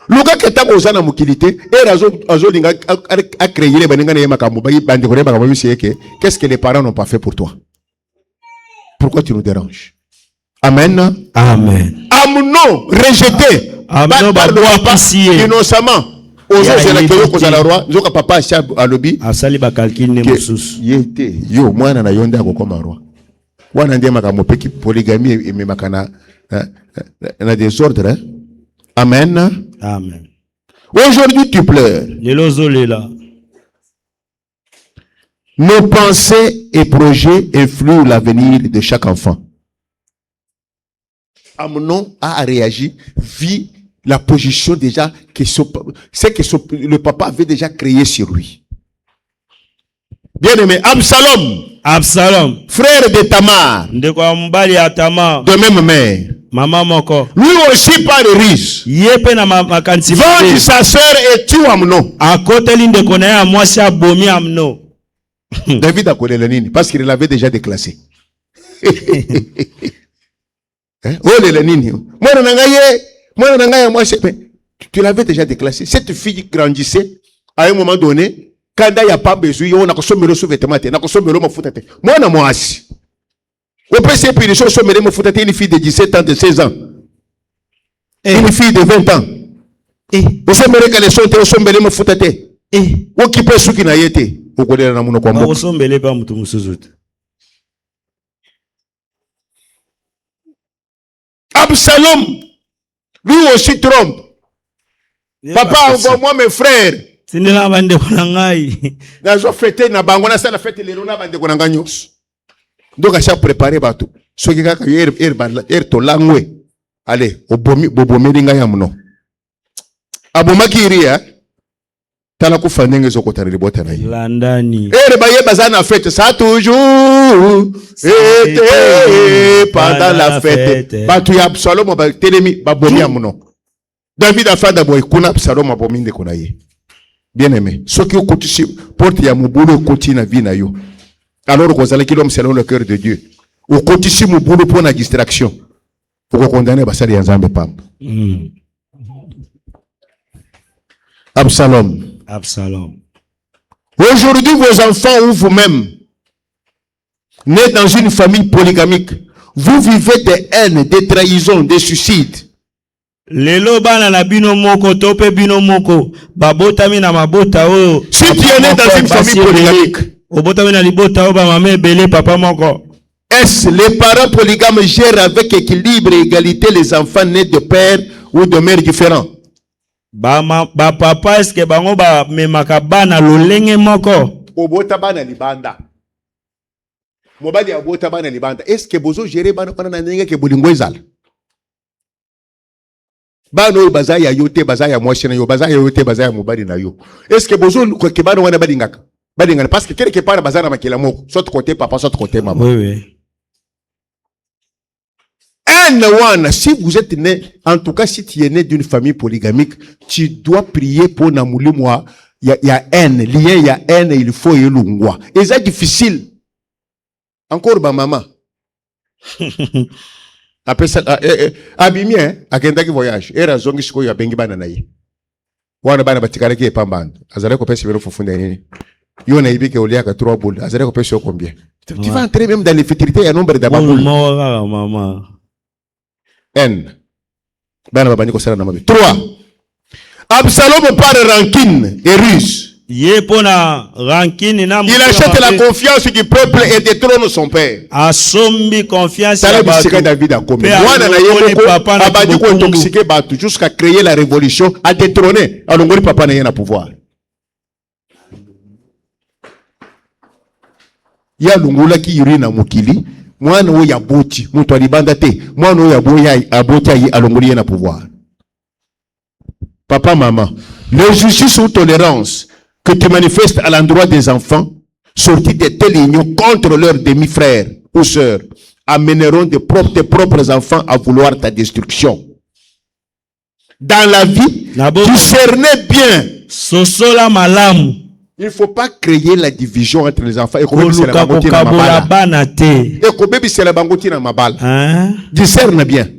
Luka ketako ozana mukilité et azo linga a créé les baninga na makambo ba bande ko makambo biseke. Qu'est-ce que les parents n'ont pas fait pour toi? Pourquoi tu nous déranges? Amen. Amen. Amnon rejeté. Amnon ba innocemment. Ozo zela kero ko zala roi, nzoka papa acha alobi. Asali ba calcul ne mususu. Yete, yo mwana na yonde akokoma roi. Wana ndiye makambo peki polygamie ememakana na désordre. Hein? Amen. Amen. Aujourd'hui tu pleures. Nos pensées et projets influent l'avenir de chaque enfant. Amnon a réagi, vit la position déjà que le papa avait déjà créé sur lui. Bien-aimé, Absalom, frère de Tamar, de même mère, lui aussi par ruse, venge sa sœur et tue Amnon. David a connu le nini parce qu'il l'avait déjà déclassé. Oh le nini, moi tu l'avais déjà déclassé. Cette fille grandissait à un moment donné. Quand il n'y a pas besoin, on a consommé le sous-vêtement, on a consommé le mafoutate. Moi, on a moi assis. On peut se payer le mafoutate, une fille de 17 ans, de 16 ans. Une fille de 20 ans. On se met que les sont au sommet de mafoutate. On qui peut ce qui n'a été. On connaît la mono comme Absalom, lui aussi trompe. Papa, envoie-moi mes frères. Nazo fêté na bango na sala fête lelo na bande ko nanga nyos. Donc a cha préparer bato. Soki kaka to langwe. Allez, bobomi linga ya mno. Abomaki iri Tala kufa ndenge zokotana libota na ye. Landani. Baye bazana fête, ça toujours été pendant la fête. Batu ya Absalom ba telemi ba bomi amuno. David a fait d'abord kuna Absalom ba bomi ndeko na ye. Bien aimé, ce qui okotisi porte ya mubulu okoti na vie na yo. Alors kozala ki l'homme selon le cœur de Dieu. Okotisi mubulu pour na distraction. Pour condamner basali ya Nzambe pamba. Absalom. Aujourd'hui, vos enfants ou vous-même, nés dans une famille polygamique, vous vivez des haines, des trahisons, des suicides. Lelo bana na bino moko tope bino moko babotami na mabota o. Si tu es né dans une famille polygamique, obotami na libota o ba mama belé papa moko. Est-ce les parents polygames gèrent avec équilibre et égalité les enfants nés de pères ou de mères différents? Ba papa est-ce que bango ba memaka bana lolenge moko? Obota bana libanda. Mobali abota bana libanda. Est-ce que bozo gérer bana na ndenge ke bolingo ezala? Bano bazaya yote bazaya mwashina yo bazaya yote bazaya mobali na yo. Est-ce que bozo ke bana wana balingaka? Balingana parce que quelque part bazana makela moko, soit côté papa soit côté maman. Oui. Si vous êtes né, en tout cas si tu es né d'une famille polygamique, tu dois prier pour Namouli moi. Il y a haine, lien, il y a haine, il faut y l'ungwa. Et c'est difficile. Encore ma maman. Après ça, abimi hein, à Kendaki voyage. Et raison que je bengi banana yi. Wana bana batikare ki pamband. Azare ko pesi vero fufunda nini. Yo na ibike oliaka 3 boules. Azare ko pesi combien? Tu vas entrer même dans les futilités, il y a un nombre de baboules. Maman. N. 3. Absalom par rancune et ruse. Il achète la confiance du peuple et détrône son père. David a commis. Jusqu'à créer la révolution, à détrôner. Alors, papa n'a rien à pouvoir. Il y a l'ungula qui urine à Mokili. Mwana wo ya boti, mutu alibanda te. Mwana wo ya boya aboti ayi alongoli na pouvoir. Papa, maman, le justice ou tolérance que tu manifestes à l'endroit des enfants, sortis de telle union contre leurs demi-frères ou sœurs, amèneront tes propres enfants à vouloir ta destruction. Dans la vie, discernez bien. Sosola malam. Il ne faut pas créer la division entre les enfants. Discerne bien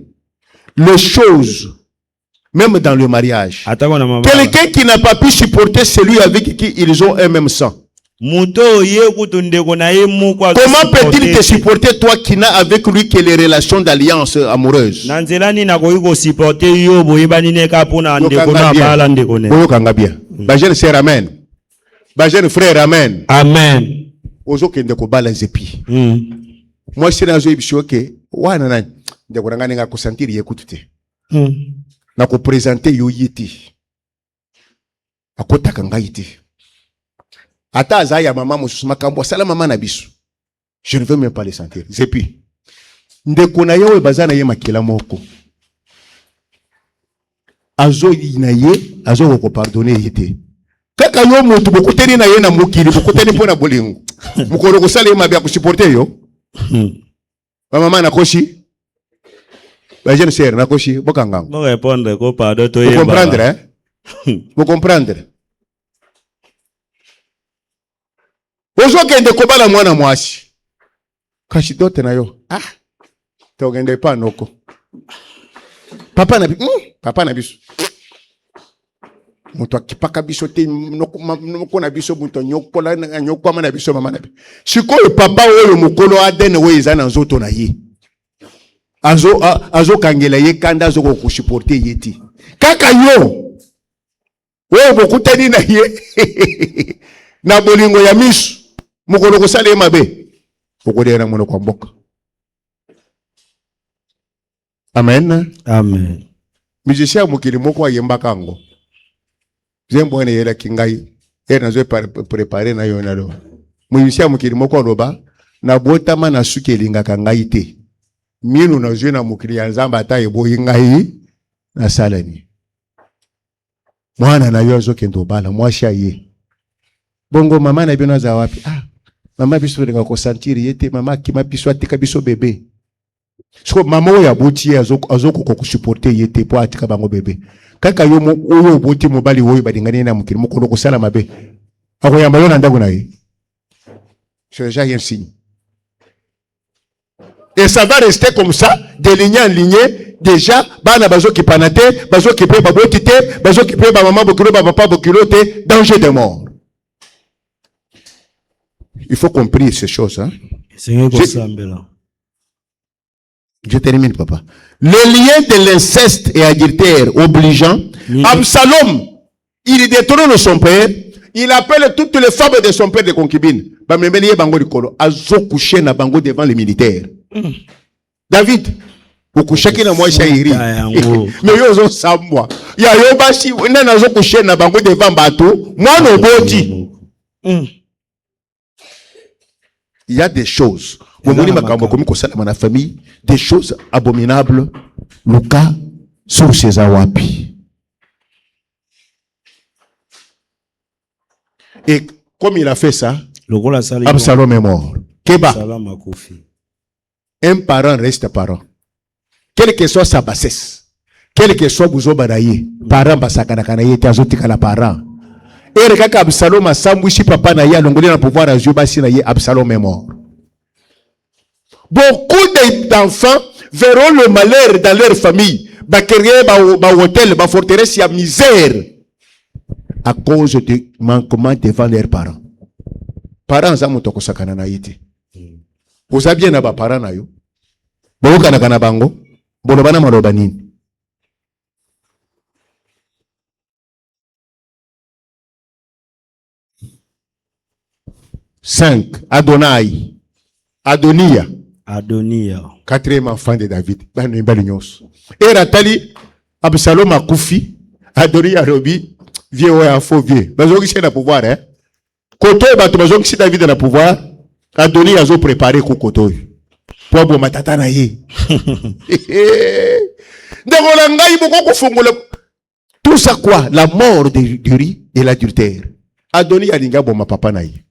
les choses, même dans le mariage. Quelqu'un qui n'a pas pu supporter celui avec qui ils ont un même sang. Comment peut-il te supporter toi qui n'as avec lui que les relations d'alliance amoureuse? Amen. Jeune frère, amen. Amen. Ozo kende ko bala zepi. Moi c'est dans ebisho ke wana na ndeko ngane nga ko sentir yekutute. Na ko présenter yo yiti. Akota kanga yiti. Ata azaya mama mususu makambo sala mama na biso. Je ne veux même pas les sentir. Zepi. Ndeko na yo bazana ye makela moko. Azo inaye, azo ko pardonner yiti. Kaka yo mutu bokuteni na ye na mukili bokuteni pona bolingo mukoro ko sala mabe ko supporter yo mama na koshi ba jeune sœur na koshi bokanga mo répondre ko pardon to ye ba comprendre hein vous comprendre ozo kende ko bala mwana mwasi kashi dote na yo to gende pa noko papa na biso mutu akipaka biso te noko na biso mutu nyokola na nyokwa na biso mama na biso sikoyo papa oyo mukolo adene oyo eza na nzoto na ye azo kangela ye kanda azo ko supporter ye ti kaka yo oyo bokutani na ye na bolingo ya miso mukolo ko sala mabe okodera mono kwa mboka. Amen. Amen. Musicien mukili moko ayemba kango Zembo ene yela kingai na zo préparer na yo na lo. Musicien mukili moko loba na botama na suki elinga kangai te. Minu na zo na mukili ya Nzamba ata ebo ngai na salani. Mwana na yo azokende obala mwasi aye. Bongo mama na bino aza wapi? Ah, mama biso lenga ko sentir yete mama ki ma biso atika biso bébé. So mama oya boti azoko ko supporter yete po atika bango bébé. Kaka yo oyo boti mobali oyo badingani na mukiri mukolo ko sala mabe. Ako yamba yo na ndako na ye. C'est déjà un signe. Et ça va rester comme ça, de lignée en lignée. Déjà, bana bazo ki panate, bazo ki pe babotite, bazo ki pe ba maman bokilo, ba papa bokilo te, danger de mort. Il faut comprendre ces choses. Hein? Je termine, papa. Le lien de l'inceste et adultère obligeant, Absalom, il détrône son père, il appelle toutes les femmes de son père des concubines. Bamemeli bango dikolo, azo couché na bango devant les militaires. David, ukushaki na mwa shairi. Mais yo zo samwa. Ya yo bashi, nana azo couché na bango devant bateau, moi no boti. Il y a des choses. La famille, des choses abominables. Luka sur ses awapi. Et comme il a fait ça, Absalom est mort. Keba. Un parent reste parent. Quelle que soit sa bassesse, quel que soit Bouzo Badaye, parent Basakanakanaye, Tazotika la parent. Et regarde Absalom a Samwishi papa na ya longolé na pouvoir à Jobasi na ye, Absalom est mort. Beaucoup d'enfants verront le malheur dans leur famille. Bakéré, ba hôtel, ba forteresse, il y a misère. À cause de manquement devant leurs parents. Parents, ça m'a toko sakana na yite. Vous avez bien na ba parents na yo. Boko kana bango. Bolobana malobanini. Cinq, Adonia. Quatrième enfant de David. Et Ratali, Absalom a koufi, Adonia Robi, vieux ou un faux vieux. Bazo qui c'est le pouvoir, hein? Koto bato bazo qui c'est David dans le pouvoir, Adonia a préparé Koto. Pour bon matata na ye. Tout ça quoi? La mort du riz et l'adultère. Adonia a linga bon ma papa na ye.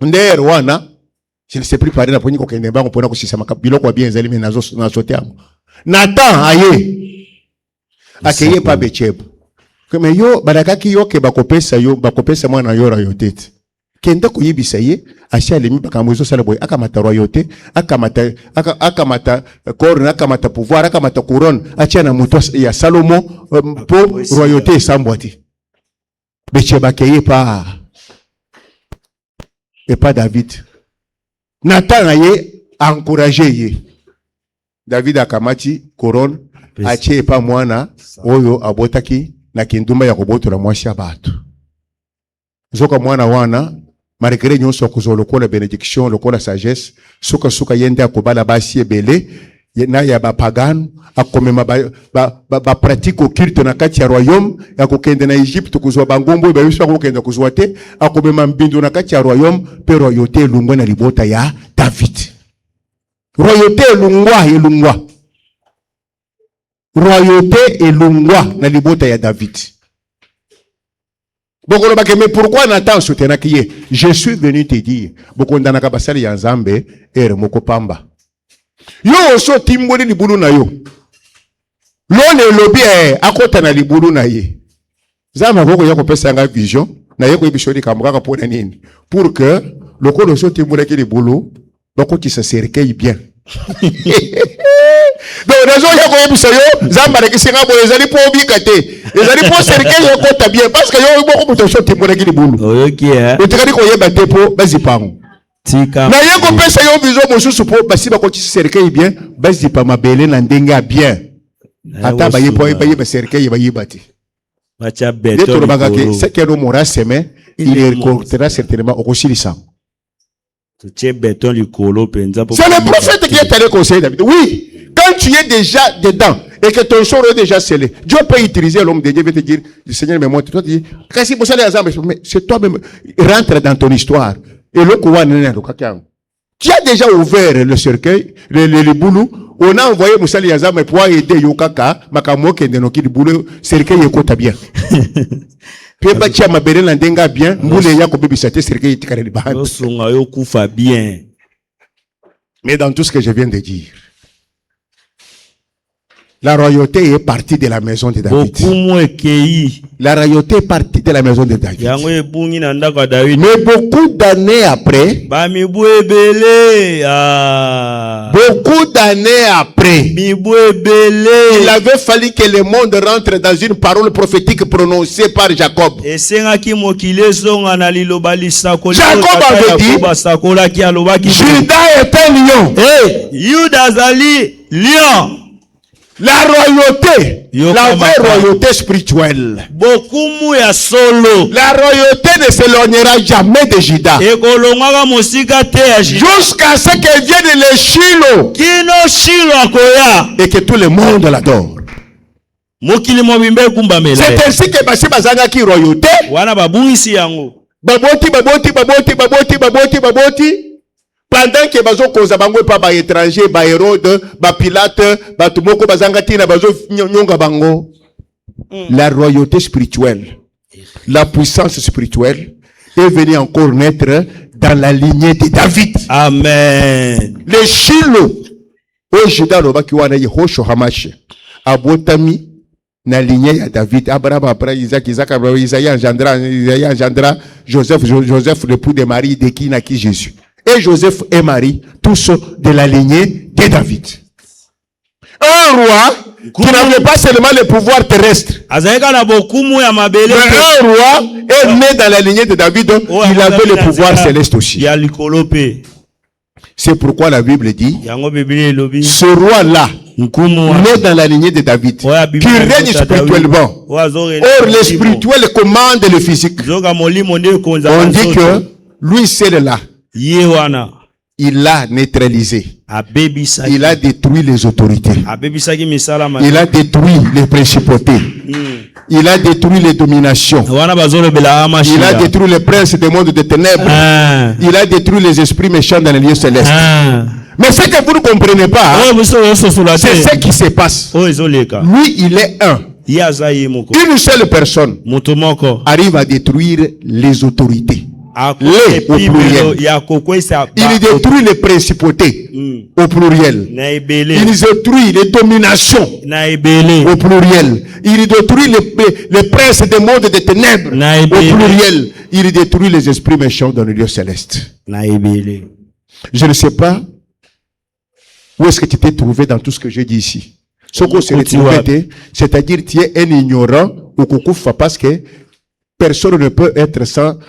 Ndere wana je ne sais plus parler na poni ko kende ba ko pona ko sisa makabilo ko bien zali menazo na soteamo Nathan aye akeye pa Becheb comme yo badakaki yo ke bakopesa mwana yo royauté kenda ko yibisa ye acha lemi bakamwezo sala boy akamata royauté akamata corne akamata pouvoir akamata couronne acha na muto ya Salomon pour royauté sambwati Becheb akeye pa et pas David. Nathan a encouragé. David a kamati couronne ache pas mwana oyo abotaki na kindumba ya koboto la mwasi abatu. Zoka mwana wana malgré nyonso kuzo lokola bénédiction lokola sagesse suka yende akobala basi ebele na ya ba pagano akomema ba pratique occulte na kati ya royaume ya kokende na Egypte kuzwa bangombo ba biso kokende kuzwa te akomema mbindu na kati ya royaume pe royauté lungwa na libota ya David. Royauté lungwa royauté lungwa na libota ya David. Bokolo bakeme pourquoi Nathan soutenait qui je suis venu te dire bokonda na kabasali ya Nzambe moko pamba. Yo so timboli libulu na yo. Lone lobi akota na libulu na ye. Zama boko yako pesa nga vision na yeko ibishori kamukaka pona nini pour que lokolo so timboli ki libulu boko ki se cercueil bien. Donc raison yako yebisa yo zamba de kisenga bo ezali po bikate. Ezali po cercueil yako bien parce que yo boko muto so timboli ki libulu. Oyoki utikadi ko yeba tepo bazipango. Na yeko pesa yo vision mosusu po basi bako ki cercueil bien bazipa mabele na ndenga bien. Ata ba yepo ba cercueil ba yibati. Bacha beton. Ce qui est le moral semaine, il récoltera certainement au Koshilisam. C'est le prophète qui est allé conseiller David. Oui, quand tu es déjà dedans et que ton sort est déjà scellé, Dieu peut utiliser l'homme de Dieu et te dire, le Seigneur me montre. Toi, tu dis, c'est toi-même, rentre dans ton histoire. Et le Kouan, tu as déjà ouvert le cercueil, le boulot, On a envoyé Moussali Yazam pour aider Yokaka, Makamo Kendenoki, le boulot, c'est le Yekota bien. Peba Tia Mabere Landenga bien, Moule Yako Bibisate, c'est le Yekariban. bien. Mais dans tout ce que je viens de dire, la royauté est partie de la maison de David. La royauté est partie de la maison de David. Mais beaucoup d'années après, il avait fallu que le monde rentre dans une parole prophétique prononcée par Jacob. Jacob avait dit, Judas est un lion. Lion. La royauté, la vraie royauté spirituelle. La royauté ne s'éloignera jamais de Judas. Jusqu'à ce que vienne le Shiloh. Et que tout le monde l'adore. C'est ainsi que Basi Bazanga qui royauté. Baboti. Pendant que bazo koza bango pa ba étranger, ba Hérode, ba Pilate, ba tumoko bazangati na bazo nyonga bango. La royauté spirituelle, la puissance spirituelle est venue encore naître dans la lignée de David. Amen. Le Shiloh, au Juda robaki wana Yehosho Hamash, abotami na lignée de David. Abraham après Isaac, Isaïe engendra Joseph, l'époux de Marie, de qui naquit Jésus. Et Joseph et Marie, tous de la lignée de David. Un roi qui n'avait pas seulement le pouvoir terrestre. Mais un roi est né dans la lignée de David, il avait le pouvoir céleste aussi. C'est pourquoi la Bible dit, ce roi-là, né dans la lignée de David, qui règne spirituellement. Or, le spirituel commande le physique. On dit que lui, c'est là. Il a neutralisé. Il a détruit les autorités. Il a détruit les principautés. Il a détruit les dominations. Il a détruit les princes des mondes des ténèbres. Il a détruit les esprits méchants dans les lieux célestes. Mais ce que vous ne comprenez pas, c'est ce qui se passe. Lui, il est un. Une seule personne arrive à détruire les autorités. Les au pluriel. Il détruit les principautés au pluriel. Il détruit les dominations au pluriel. Il détruit les princes des mondes des ténèbres au pluriel. Il détruit les esprits méchants dans le lieu céleste. Je ne sais pas où est-ce que tu t'es trouvé dans tout ce que j'ai dit ici. Ce qu'on s'est retrouvé, c'est-à-dire tu es un ignorant ou koufa parce que personne ne peut être sans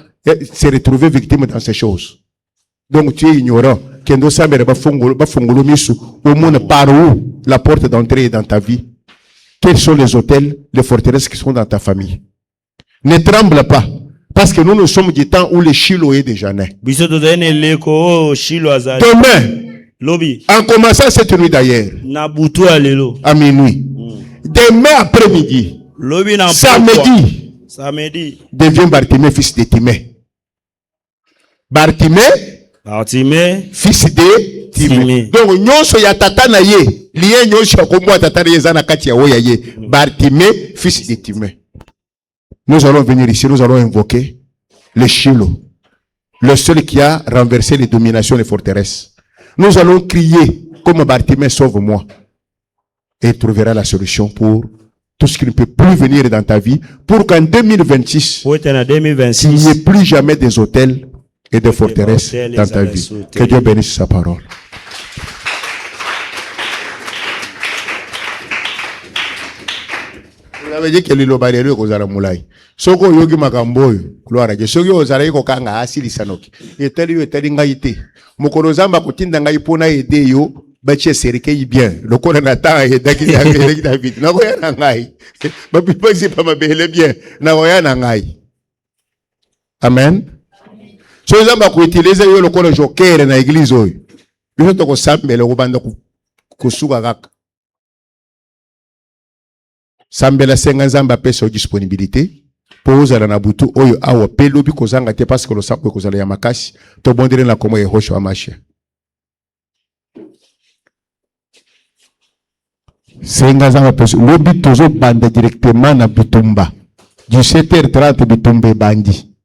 se retrouver victime dans ces choses. Donc tu es ignorant. Au monde par où la porte d'entrée est dans ta vie. Quels sont les hôtels, les forteresses qui sont dans ta famille? Ne tremble pas. Parce que nous sommes du temps où le Shiloh est déjà né. Demain, en commençant cette nuit d'ailleurs, à minuit, demain après-midi, samedi, devient Bartimée, fils de Timée. Bartimée, fils de Timée. Donc, nyonso ya tata na ye, lié nyonso ya kombo tata na ye zana kati ya oya ye. Bartimée, fils de Timée. Nous allons venir ici, nous allons invoquer le Shiloh, le seul qui a renversé les dominations des forteresses. Nous allons crier comme Bartimée, sauve-moi. Et il trouvera la solution pour tout ce qui ne peut plus venir dans ta vie, pour qu'en 2026, il n'y ait plus jamais des hôtels et des forteresses dans ta vie. Que Dieu bénisse sa parole. Vous avez dit que le barrière est aux moulay. Soko yogi makamboyo, gloire à Dieu. Soko ozara ko kanga asili sanoki. Eteli ngaite. Mokolo zamba kutinda ngai pona ede yo. Bache serike bien. Le kona nata et David. Na koya na ngai. Ba pipa si pa mabele bien. Na koya na ngai. Amen. So zamba ko utiliser yo le kona joker na église oyo. Biso to ko sambele ko banda ko suka kaka. Sambela senga nzamba pesa disponibilité. Poza na butu oyo awa pelobi kozanga te parce que lo sapo kozala ya makasi. To bondere na komo Yehosho Amashia. senga zanga peso lobi tozo banda directement na Bitumba du 7h30 Bitumba bandi.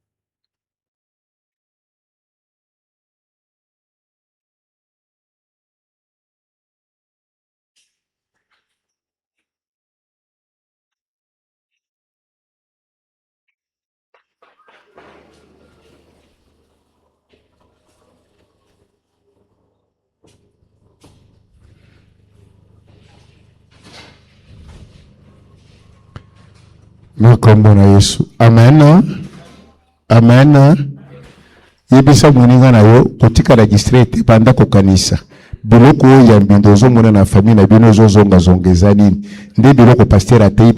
Nakombona Yesu. Amen. Amen. Yebisa muninga na yo kotika registre te panda ko kanisa. Biloko ya mbindo zo mona na famille na bino zo zonga zongeza nini. Nde biloko pasteur atei